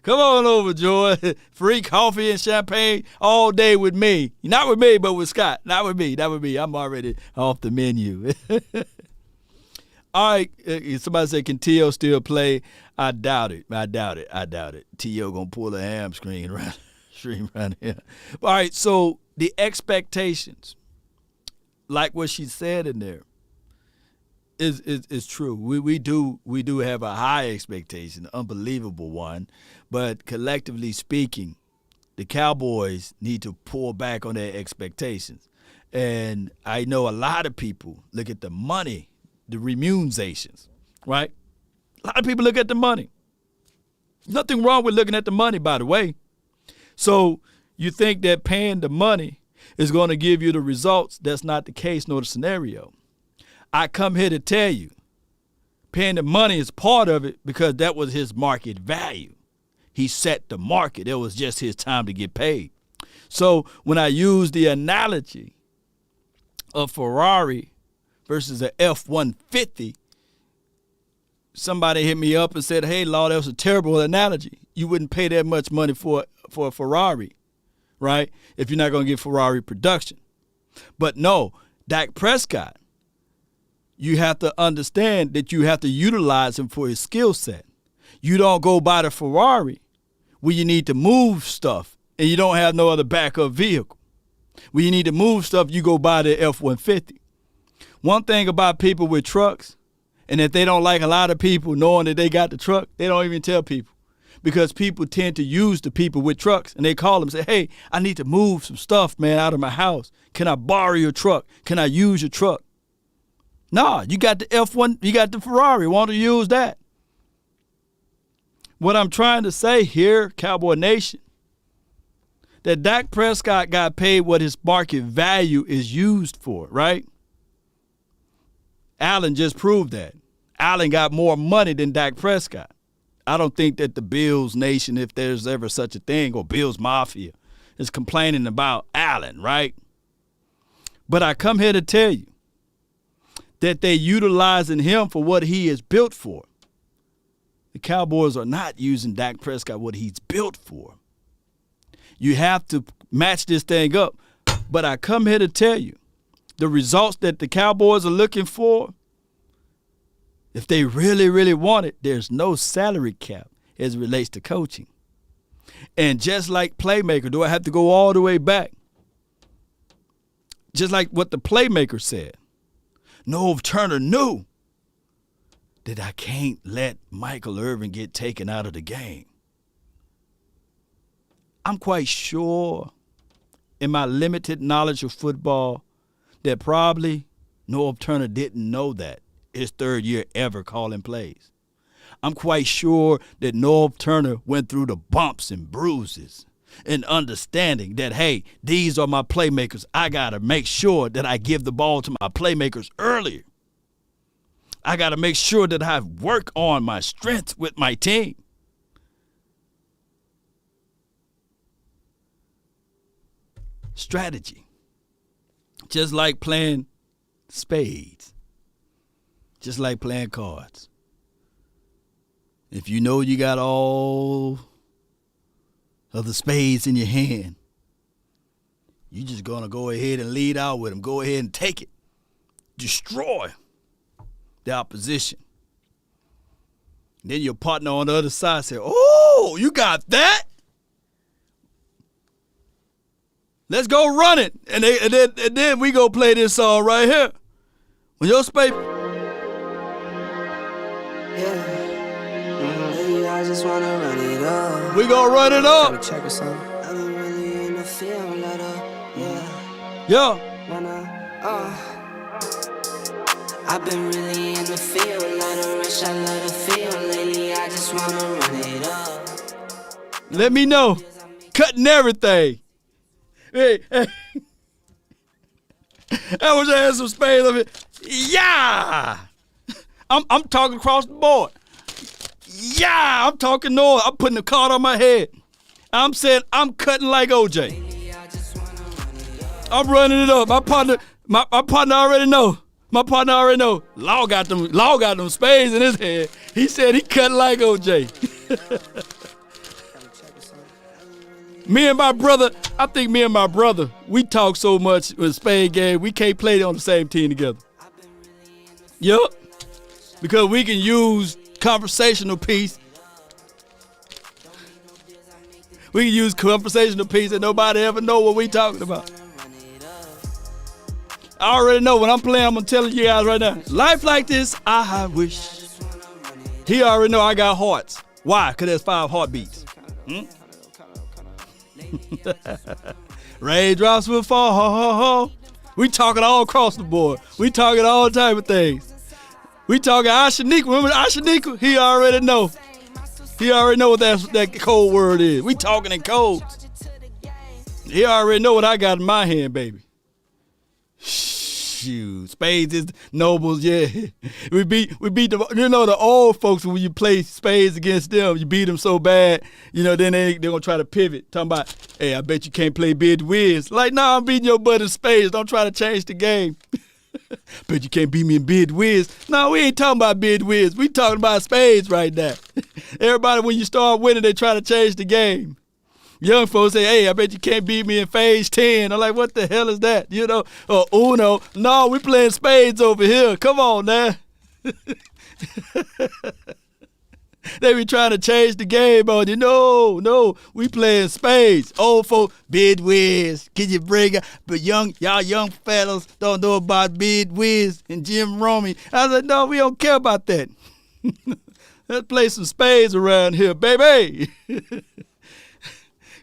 Come on over, Joy. Free coffee and champagne all day with me. Not with me, but with Scott. Not with me. I'm already off the menu. All right. Somebody said, can T.O. still play? I doubt it. T.O. going to pull a hamstring around here. All right. So the expectations, like what she said in there, is true. We do have a high expectation, unbelievable one, but collectively speaking, the Cowboys need to pull back on their expectations. And I know a lot of people look at the money, the remunerations, right? A lot of people look at the money. Nothing wrong with looking at the money, by the way. So you think that paying the money is going to give you the results? That's not the case nor the scenario. I come here to tell you, paying the money is part of it because that was his market value. He set the market. It was just his time to get paid. So when I use the analogy of Ferrari versus an F-150, somebody hit me up and said, hey, Law, that was a terrible analogy. You wouldn't pay that much money for a Ferrari, right, if you're not going to get Ferrari production. But no, Dak Prescott, you have to understand that you have to utilize him for his skill set. You don't go buy the Ferrari when you need to move stuff and you don't have no other backup vehicle. When you need to move stuff, you go buy the F-150. One thing about people with trucks, and if they don't like a lot of people knowing that they got the truck, they don't even tell people. Because people tend to use the people with trucks, and they call them and say, hey, I need to move some stuff, man, out of my house. Can I borrow your truck? Can I use your truck? No, you got the F1, you got the Ferrari. Want to use that? What I'm trying to say here, Cowboy Nation, that Dak Prescott got paid what his market value is used for, right? Allen just proved that. Allen got more money than Dak Prescott. I don't think that the Bills Nation, if there's ever such a thing, or Bills Mafia, is complaining about Allen, right? But I come here to tell you that they're utilizing him for what he is built for. The Cowboys are not using Dak Prescott what he's built for. You have to match this thing up. But I come here to tell you, the results that the Cowboys are looking for, if they really, really want it, there's no salary cap as it relates to coaching. And just like Playmaker, do I have to go all the way back? Just like what the Playmaker said. Norv Turner knew that I can't let Michael Irvin get taken out of the game. I'm quite sure in my limited knowledge of football that probably Norv Turner didn't know that his third year ever calling plays. I'm quite sure that Norv Turner went through the bumps and bruises and understanding that, hey, these are my playmakers. I got to make sure that I give the ball to my playmakers earlier. I got to make sure that I work on my strength with my team. Strategy. Just like playing spades. Just like playing cards. If you know you got all of the spades in your hand, you just going to go ahead and lead out with them. Go ahead and take it. Destroy the opposition. Then your partner on the other side say, oh, you got that? Let's go run it. And then we go play this song right here. When your space... I just wanna run it up. We gonna run it up. Check or something. I've been really in the field, let up. Yeah. I've been really in the field, let her rush, I love the field. Lately, I just wanna run it up. Let me know. Cutting everything. Hey. I wish I had some spades of it. Yeah. I'm talking across the board. Yeah, I'm talking north. I'm putting the card on my head. I'm saying I'm cutting like OJ. I'm running it up. My partner already know. My partner already know. Law got them spades in his head. He said he cutting like OJ. I think me and my brother, we talk so much with spade game, we can't play on the same team together. Yup. Because we can use conversational piece. We can use conversational piece and nobody ever know what we talking about. I already know when I'm playing, I'm telling you guys right now. Life like this, I wish. He already know I got hearts. Why? Because there's 5 heartbeats. Raindrops will fall. We talking all across the board. We talking all type of things. We talking Ashaniqua. Remember Ashaniqua? He already know. He already know what that code word is. We talking in codes. He already know what I got in my hand, baby. Shoot, spades is nobles, yeah. We beat the old folks when you play spades against them. You beat them so bad, then they're gonna try to pivot. Talking about, hey, I bet you can't play bid whiz. Like, nah, I'm beating your butt in spades. Don't try to change the game. Bet you can't beat me in bid whiz. No, we ain't talking about bid whiz. We talking about spades right now. Everybody, when you start winning, they try to change the game. Young folks say, hey, I bet you can't beat me in phase 10. I'm like, what the hell is that? Or Uno. No, we playing spades over here. Come on now. They be trying to change the game on you. No, we playing spades. Old folk, bid whiz. Can you bring it? But y'all young fellas don't know about bid whiz and Jim Romey. I said, no, we don't care about that. Let's play some spades around here, baby.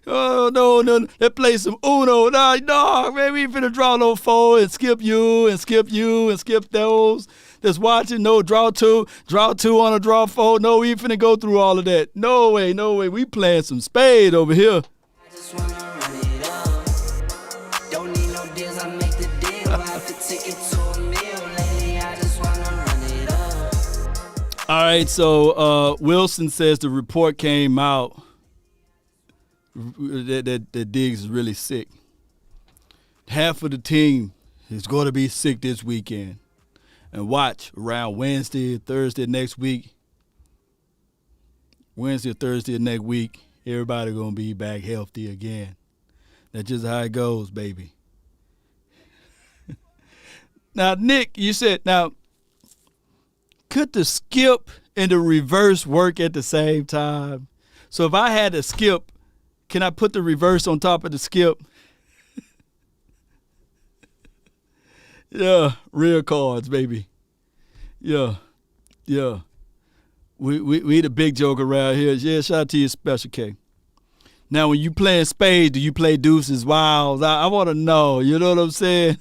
Oh, no. Let's play some Uno. No, man, we ain't finna draw no 4 and skip you and skip those. That's watching, no, draw 2 on a draw 4. No, we ain't finna go through all of that. No way. We playing some spade over here. I just wanna run it up. Don't need no deals, I make the deal. I have to take it to a meal. Lately, I just wanna run it up. All right, so Wilson says the report came out that Diggs is really sick. Half of the team is going to be sick this weekend. And watch, around Wednesday or Thursday next week, everybody going to be back healthy again. That's just how it goes, baby. Now, Nick, you said, could the skip and the reverse work at the same time? So if I had a skip, can I put the reverse on top of the skip? Yeah, real cards, baby. Yeah. We the big joke around here. Yeah, shout out to you, Special K. Now, when you play in spades, do you play deuces, wilds? I want to know. You know what I'm saying?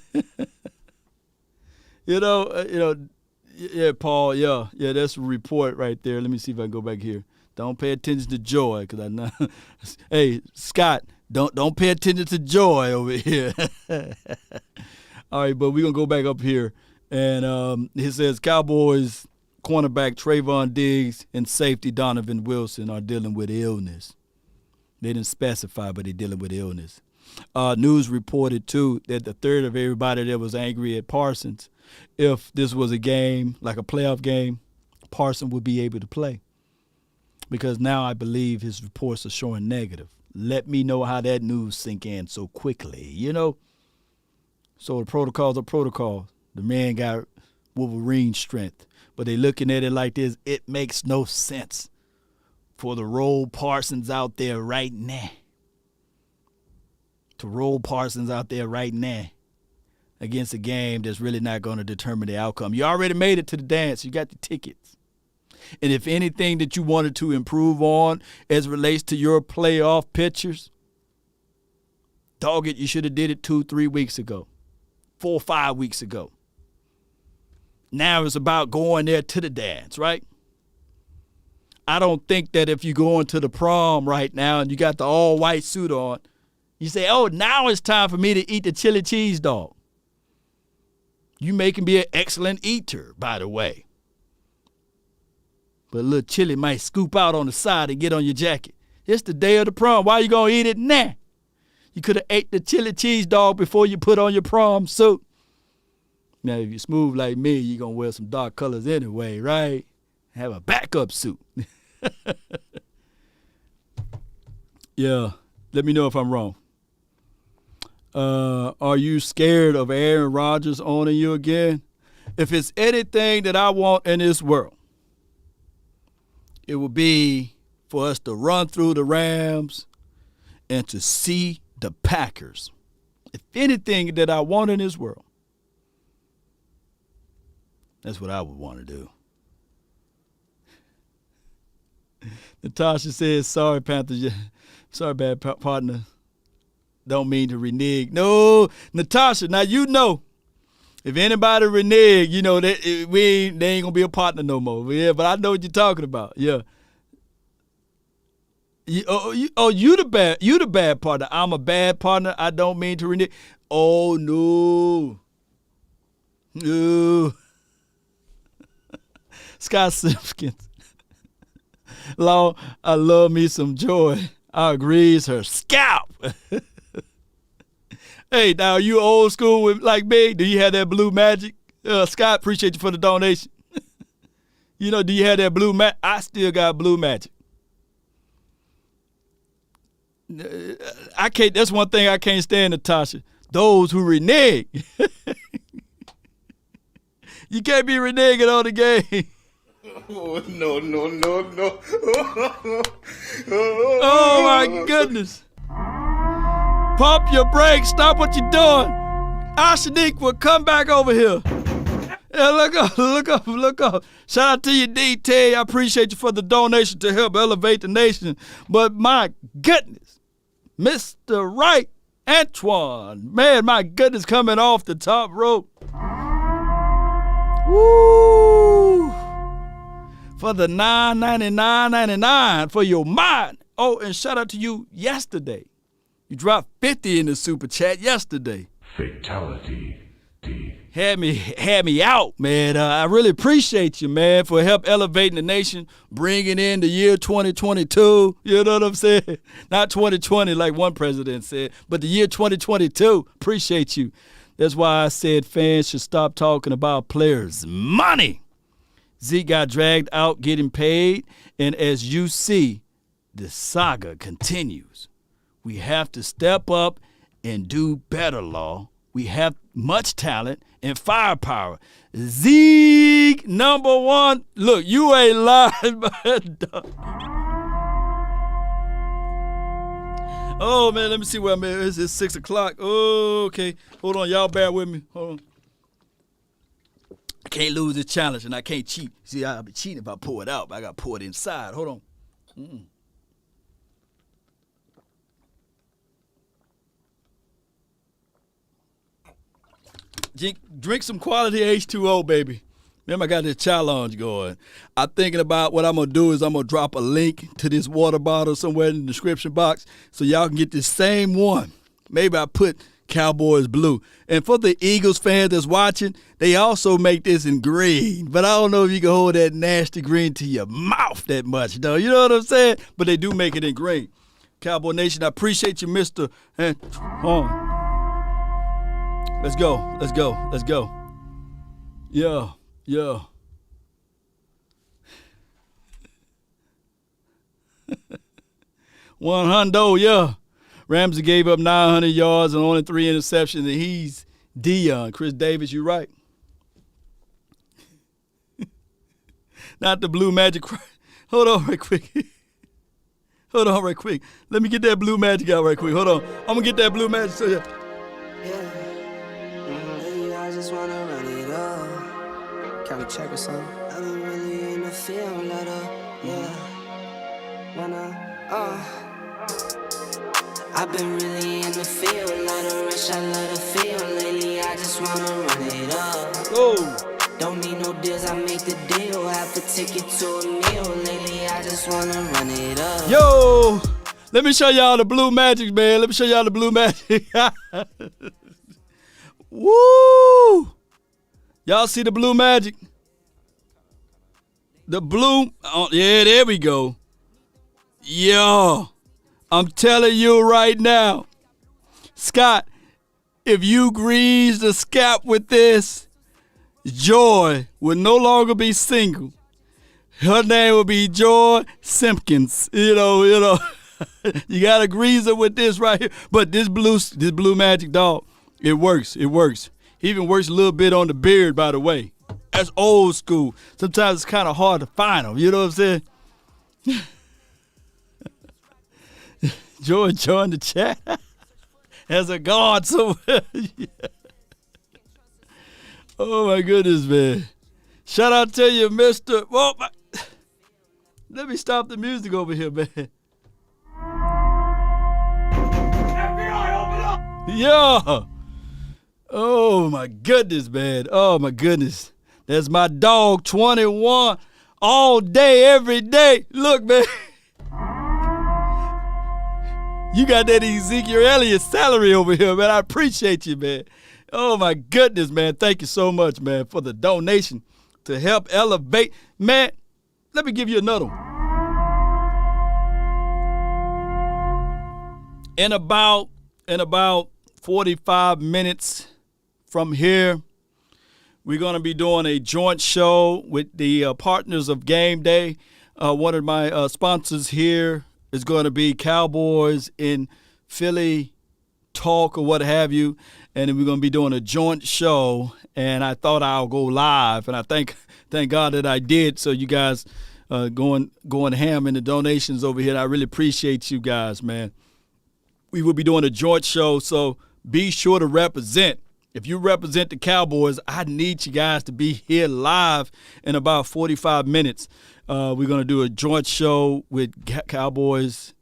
Yeah, Paul. Yeah, that's a report right there. Let me see if I can go back here. Don't pay attention to Joy, because I know. Hey, Scott, don't pay attention to Joy over here. All right, but we're gonna go back up here, and it says Cowboys cornerback Trayvon Diggs and safety Donovan Wilson are dealing with illness. They didn't specify, but they're dealing with illness. News reported, too, that a third of everybody that was angry at Parsons, if this was a game, like a playoff game, Parsons would be able to play. Because now I believe his reports are showing negative. Let me know how that news sink in so quickly, you know? So the protocols are protocols. The man got Wolverine strength. But they looking at it like this, it makes no sense for the roll Parsons out there right now. To roll Parsons out there right now against a game that's really not going to determine the outcome. You already made it to the dance. You got the tickets. And if anything that you wanted to improve on as it relates to your playoff pictures, dog it, you should have did it 2-3 weeks ago, 4 or 5 weeks ago. Now it's about going there to the dance, right? I don't think that if you go into the prom right now and you got the all-white suit on, you say, oh, now it's time for me to eat the chili cheese dog. You making me an excellent eater, by the way. But a little chili might scoop out on the side and get on your jacket. It's the day of the prom. Why you going to eat it now? You could have ate the chili cheese dog before you put on your prom suit. Now, if you're smooth like me, you're going to wear some dark colors anyway, right? Have a backup suit. Yeah, let me know if I'm wrong. Are you scared of Aaron Rodgers owning you again? If it's anything that I want in this world, it would be for us to run through the Rams and to see the Packers. If anything that I want in this world, that's what I would want to do. Natasha says, sorry, Panthers. Sorry, bad partner. Don't mean to renege. No, Natasha, now you know, if anybody renege, you know, they ain't going to be a partner no more. Yeah, but I know what you're talking about. Yeah. You the bad partner. I'm a bad partner. I don't mean to renege. Oh, no. No. Scott Simpkins. Law, I love me some Joy. I agrees her scalp. Hey, now you old school with like me? Do you have that blue magic? Scott, appreciate you for the donation. You know, do you have that blue magic? I still got blue magic. I can't. That's one thing I can't stand, Natasha. Those who renege. You can't be reneging on the game. Oh, no. Oh, my goodness. Pump your brakes. Stop what you're doing. Ashanique will come back over here. Yeah, look up. Shout out to you, DT. I appreciate you for the donation to help elevate the nation. But my goodness, Mr. Wright, Antoine. Man, my goodness, coming off the top rope. Woo! For the $9.99.99 for your mind. Oh, and shout out to you yesterday. You dropped 50 in the super chat yesterday. Fatality. Had me out, man. I really appreciate you, man, for help elevating the nation, bringing in the year 2022. You know what I'm saying? Not 2020 like one president said, but the year 2022. Appreciate you. That's why I said fans should stop talking about players' money. Zeke got dragged out getting paid, and as you see, the saga continues. We have to step up and do better, Law. We have much talent and firepower. Zeke, number one. Look, you ain't lying, man. Oh, man, let me see where I'm at. It's 6 o'clock. Oh, okay. Hold on, y'all bear with me. Hold on. I can't lose this challenge, and I can't cheat. See, I'll be cheating if I pour it out, but I got to pour it inside. Hold on. Drink some quality H2O, baby. Remember, I got this challenge going. I'm thinking about what I'm going to do is I'm going to drop a link to this water bottle somewhere in the description box so y'all can get this same one. Maybe I put Cowboys blue. And for the Eagles fans that's watching, they also make this in green. But I don't know if you can hold that nasty green to your mouth that much, though. You know what I'm saying? But they do make it in green. Cowboy Nation, I appreciate you, Mr. Let's go. Let's go. Let's go. Yeah. Yeah. $100, yeah. Ramsey gave up 900 yards and only 3 interceptions, and he's Dion. Chris Davis, you right. Not the blue magic. Hold on right quick. Hold on right quick. Let me get that blue magic out right quick. Hold on. I'm going to get that blue magic. So yeah. I just want to run it up. Can we check or something? I've been really in the field, let up. Yeah. I've been really in the field, let her rush, I let her feel. Lately, I just want to run it up. Oh. Don't need no deals, I make the deal. Have to take it to a meal. Lately, I just want to run it up. Yo, let me show y'all the blue magic, man. Let me show y'all the blue magic. Woo! Y'all see the blue magic? The blue, yeah, there we go. Yo, I'm telling you right now, Scott, if you grease the scalp with this, Joy will no longer be single. Her name will be Joy Simpkins. You know. You gotta grease her with this right here. But this blue magic dog, it works. It works. Even works a little bit on the beard, by the way. That's old school. Sometimes it's kind of hard to find them. You know what I'm saying? Joy joined the chat as a guard somewhere. Yeah. Oh, my goodness, man. Shout out to you, Mr. Whoa, let me stop the music over here, man. FBI, open up! Yeah. Oh, my goodness, man. Oh, my goodness. That's my dog, 21, all day, every day. Look, man. You got that Ezekiel Elliott salary over here, man. I appreciate you, man. Oh, my goodness, man. Thank you so much, man, for the donation to help elevate. Man, let me give you another one. In about 45 minutes from here, we're going to be doing a joint show with the partners of Game Day. One of my sponsors here is going to be Cowboys in Philly Talk or what have you. And then we're going to be doing a joint show. And I thought I'll go live. And I thank God that I did. So you guys going ham in the donations over here. I really appreciate you guys, man. We will be doing a joint show. So be sure to represent. If you represent the Cowboys, I need you guys to be here live in about 45 minutes. We're going to do a joint show with Cowboys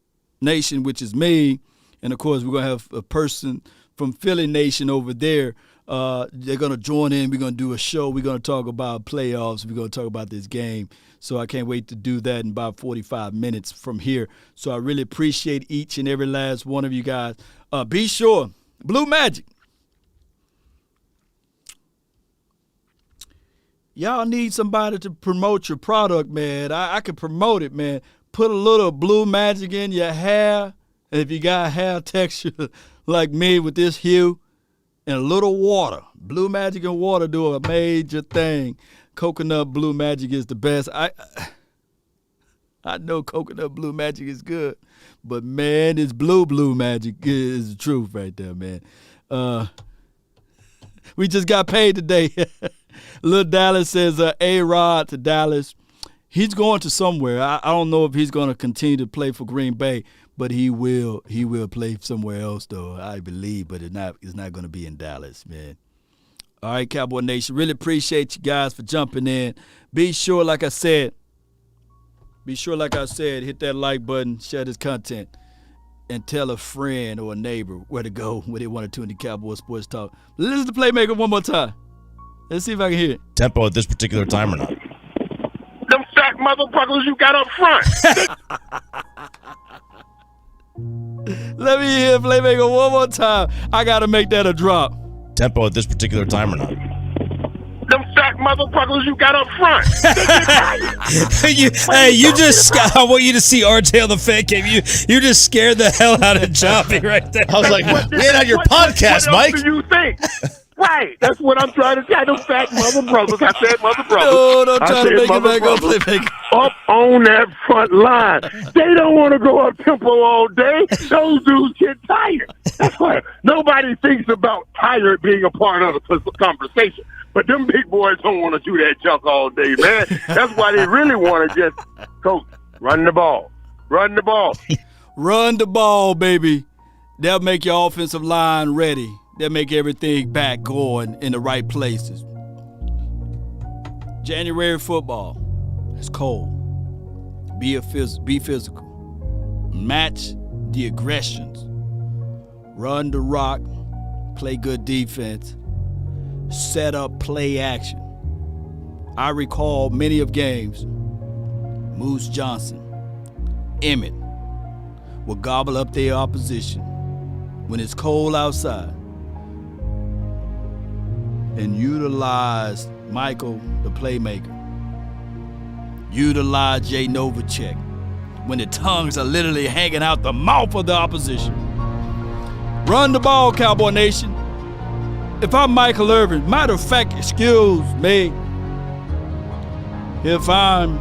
Nation, which is me. And, of course, we're going to have a person from Philly Nation over there. They're going to join in. We're going to do a show. We're going to talk about playoffs. We're going to talk about this game. So I can't wait to do that in about 45 minutes from here. So I really appreciate each and every last one of you guys. Be sure, Blue Magic. Y'all need somebody to promote your product, man. I can promote it, man. Put a little blue magic in your hair. And if you got hair texture like me with this hue, and a little water. Blue magic and water do a major thing. Coconut blue magic is the best. I know coconut blue magic is good. But, man, this blue magic is the truth right there, man. We just got paid today. Lil Dallas says A-Rod to Dallas. He's going to somewhere. I don't know if he's going to continue to play for Green Bay, but he will play somewhere else, though, I believe. But it's not going to be in Dallas, man. All right, Cowboy Nation, really appreciate you guys for jumping in. Be sure, like I said, hit that like button, share this content. and tell a friend or a neighbor where to go when they want to tune in Cowboys Sports Talk. Listen to Playmaker one more time. Let's see if I can hear it. Tempo at this particular time or not? Them fat motherfuckers you got up front. Let me hear Playmaker one more time. I got to make that a drop. Tempo at this particular time or not? Them fat motherfuckers you got up front. I want you to see RJ on the fan cam. You just scared the hell out of Choppy right there. I was like, get on your podcast, Mike. What do you think? Right. That's what I'm trying to say. Them fat mother brothers. I said mother brothers. No, don't try to make it back up, Playmaker. Up on that front line. They don't want to go up tempo all day. Those dudes get tired. That's why nobody thinks about tired being a part of the conversation. But them big boys don't want to do that junk all day, man. That's why they really want to just, coach, run the ball. Run the ball. Run the ball, baby. They'll make your offensive line ready. They'll make everything back going in the right places. January football is cold. Be physical. Match the aggressions. Run the rock. Play good defense. Set up play action. I recall many of games. Moose Johnson, Emmett will gobble up their opposition when it's cold outside and utilize Michael, the playmaker. Utilize Jay Novacek when the tongues are literally hanging out the mouth of the opposition. Run the ball, Cowboy Nation. If I'm Michael Irvin, matter of fact, excuse me, if I'm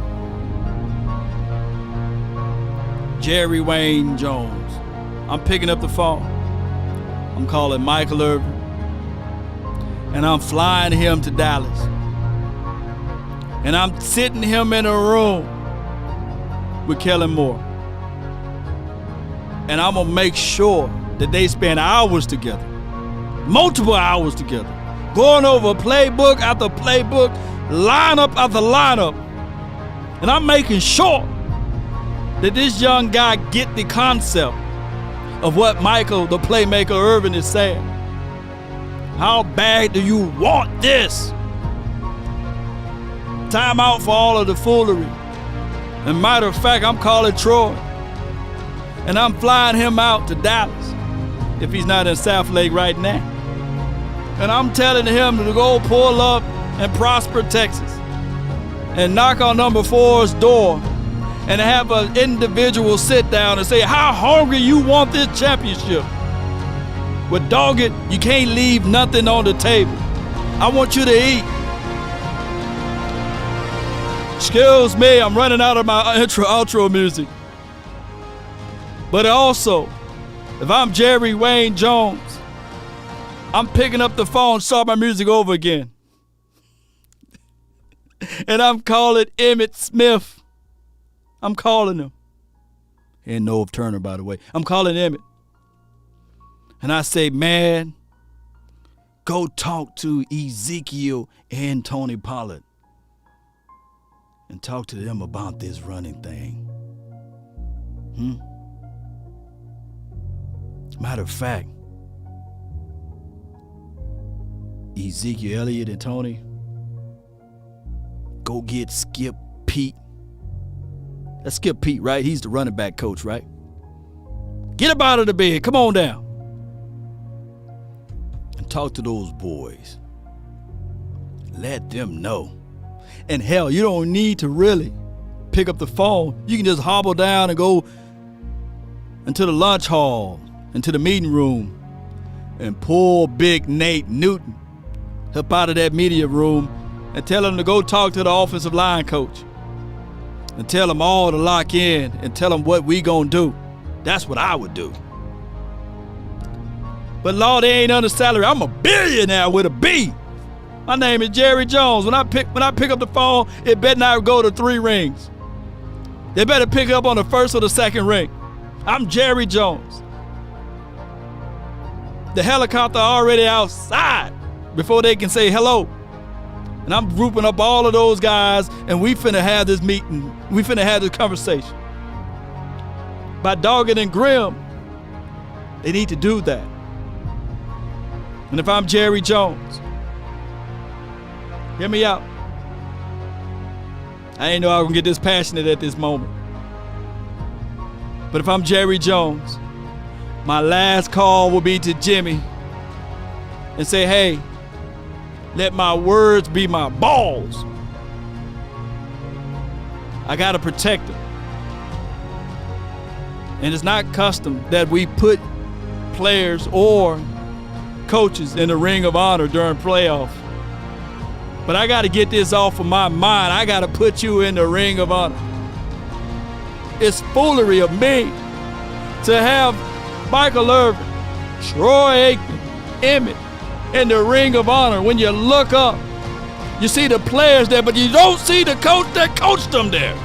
Jerry Wayne Jones, I'm picking up the phone. I'm calling Michael Irvin, and I'm flying him to Dallas. And I'm sitting him in a room with Kellen Moore. And I'm going to make sure that they spend hours together. Multiple hours together, going over playbook after playbook, lineup after lineup. And I'm making sure that this young guy get the concept of what Michael, the playmaker Irvin, is saying. How bad do you want this? Time out for all of the foolery. And matter of fact, I'm calling Troy. And I'm flying him out to Dallas if he's not in South Lake right now. And I'm telling him to go pull up in Prosper, Texas, and knock on number 4's door and have an individual sit down and say, how hungry you want this championship? Well, dog it, you can't leave nothing on the table. I want you to eat. Excuse me, I'm running out of my outro music. But also, if I'm Jerry Wayne Jones, I'm picking up the phone, start my music over again. And I'm calling Emmitt Smith. I'm calling him. And Nove Turner, by the way. I'm calling Emmitt. And I say, man, go talk to Ezekiel and Tony Pollard and talk to them about this running thing. Matter of fact, Ezekiel Elliott and Tony, go get Skip Pete. That's Skip Pete, right? He's the running back coach, right? Get up out of the bed. Come on down. And talk to those boys. Let them know. And hell, you don't need to really pick up the phone. You can just hobble down and go into the lunch hall, into the meeting room, and pull Big Nate Newton up out of that media room and tell him to go talk to the offensive line coach and tell them all to lock in and tell them what we gonna do. That's what I would do. But Lord, they ain't under salary. I'm a billionaire with a B. My name is Jerry Jones. When I pick up the phone, it better not go to 3 rings. They better pick up on the first or the second ring. I'm Jerry Jones. The helicopter already outside before they can say hello. And I'm grouping up all of those guys, and we finna have this meeting. We finna have this conversation. By dogging and grim, They need to do that. And if I'm Jerry Jones, hear me out. I ain't know I was going to get this passionate at this moment. But if I'm Jerry Jones, my last call will be to Jimmy and say, hey, let my words be my balls. I got to protect them. And it's not custom that we put players or coaches in the ring of honor during playoffs. But I got to get this off of my mind. I got to put you in the ring of honor. It's foolery of me to have Michael Irvin, Troy Aikman, Emmett in the ring of honor. When you look up, you see the players there, but you don't see the coach that coached them there.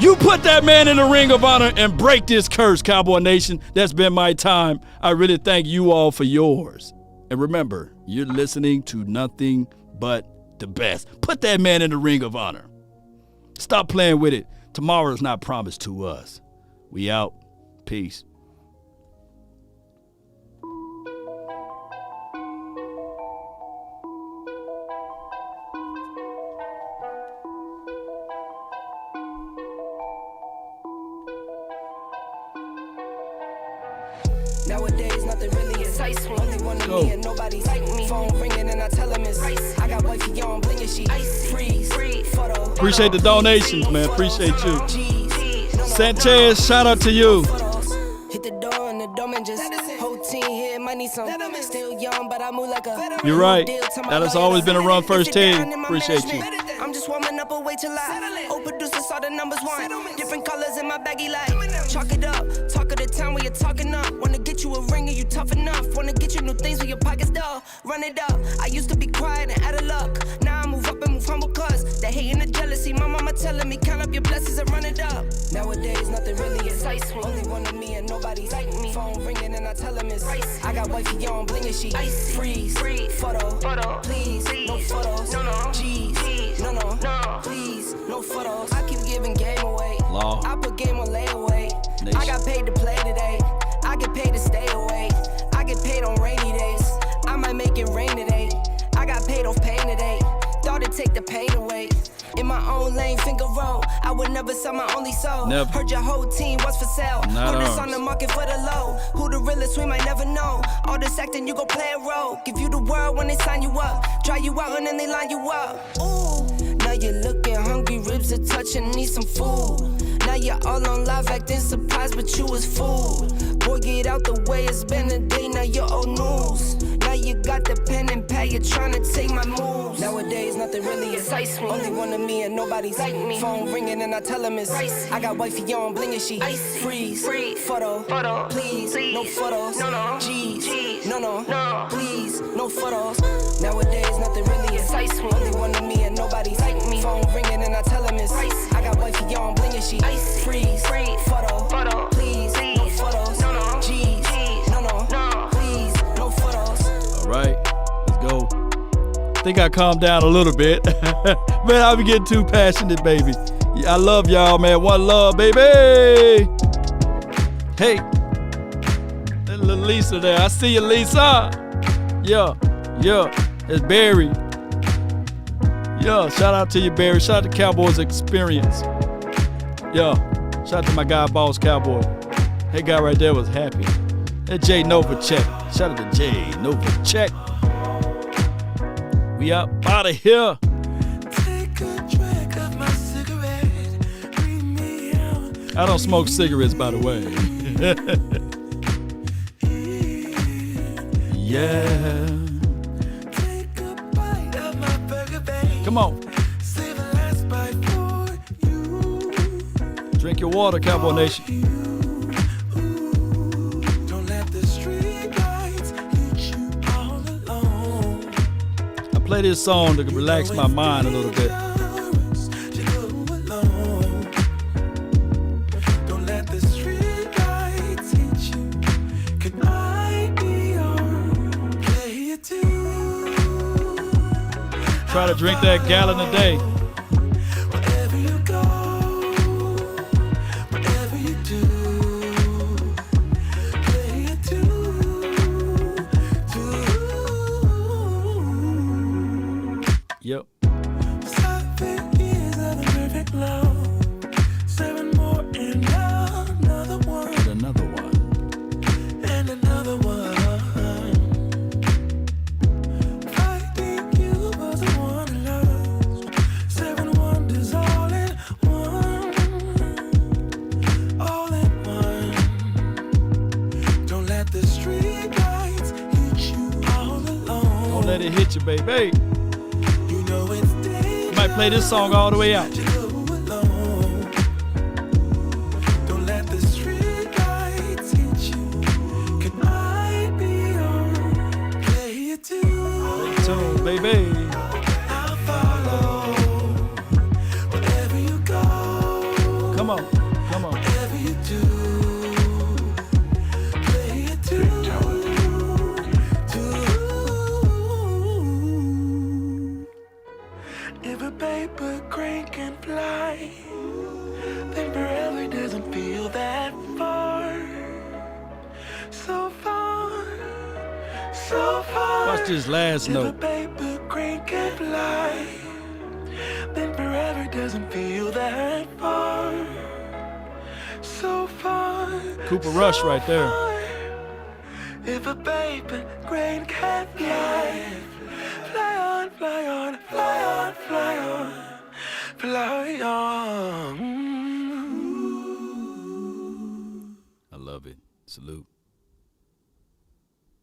You put that man in the ring of honor and break this curse, Cowboy Nation. That's been my time. I really thank you all for yours. And remember, you're listening to nothing but the best. Put that man in the ring of honor. Stop playing with it. Tomorrow is not promised to us. We out. Peace. Nowadays, nothing really excites me. Only one of me and nobody's like me. Phone ringing and I tell him it's ice. I got wifey on bling and she freeze. Photo. Appreciate the donations, man. Appreciate you. Sanchez, shout out to you. Hit the door and the dome and just whole team here might need some. Still young, but I move like a. You're right. That has always been a run first team. Appreciate you. I'm just warming up a way to lie. Old producers saw the numbers one. Different colors in my baggy light. Chalk it up. Talk of the town where you're talking up. Wanna get you a ring and you tough enough. Wanna get you new things with your pockets dull. Run it up. I used to be quiet and out of luck. Now I move up and move humble cause the hate and the jealousy. My mama telling me count up your blessings and run it up. Nowadays nothing really excites me. Only one of me and nobody's like me. Phone ringing and I tell him it's ice. I got wifey on bling and she freeze. Photo. Please. No photos. No. G's. No. Please. No photos. I keep giving game away. Law. I put game on layaway. Nation. I got paid to play today. I get paid to stay away. I get paid on rainy days. I might make it rain today. I got paid off pain today. Thought it'd take the pain away. In my own lane, finger roll. I would never sell my only soul. Never. Heard your whole team was for sale. Not Put this ours. on the market for the low. Who the realest, we might never know. All this acting, you gon' play a role. Give you the world when they sign you up. Try you out and then they line you up. Ooh. Now you're looking hungry, ribs are touching, need some food. Now you're all on live acting surprised, but you was fooled. Boy, get out the way, it's been a day, now you're old news. Now you got the pen and pad, you're trying to take my moves. Nowadays, nothing really excites me. Only one of me and nobody's like me. Phone ringing and I tell him it's ice. I got wifey on bling and she freeze. Photo. Please. No photos. No. G's. No. Please. No photos. Nowadays, nothing really excites me. Only one of me and nobody's like me. Phone ringing and I tell him it's ice. I got wifey on bling and she freeze. Photo. Please. No photos. No. G's. No. Please. No photos. All right, let's go. I think I calmed down a little bit. Man, I be getting too passionate, baby. I love y'all, man. One love, baby. Hey, that little Lisa there. I see you, Lisa. Yeah. It's Barry. Yeah, shout out to you, Barry. Shout out to Cowboys Experience. Yeah, shout out to my guy, Boss Cowboy. That guy right there was happy. That Jay Novacek. Shout out to Jay Novacek. We up out of here. Take a drag of my cigarette. Read me out. I don't smoke cigarettes, by the way. Yeah. Take a bite of my burger, babe. Come on. Save the last bite for you. Drink your water, Cowboy Nation. Don't let the street lights hit you all alone. I play this song to relax my mind a little bit. To go alone. Don't let the street lights hit you. Can I be your player too? Try to drink that gallon a day. Wherever you go, whatever you do, let it hit you, baby. You know it's dangerous. Might play this song all the way out. Don't let the street lights hit you. Can I be on? Play it too, baby. I'll follow wherever you go. Come on. Whatever you do, play it too. If a paper crane can fly, then forever doesn't feel that far. So far, so far. Watch this last note. If a paper crane can fly, then forever doesn't feel that far. So far. Cooper Rush right there. If a paper crane can fly, fly on, fly on, fly on, fly on, fly on. I love it. Salute.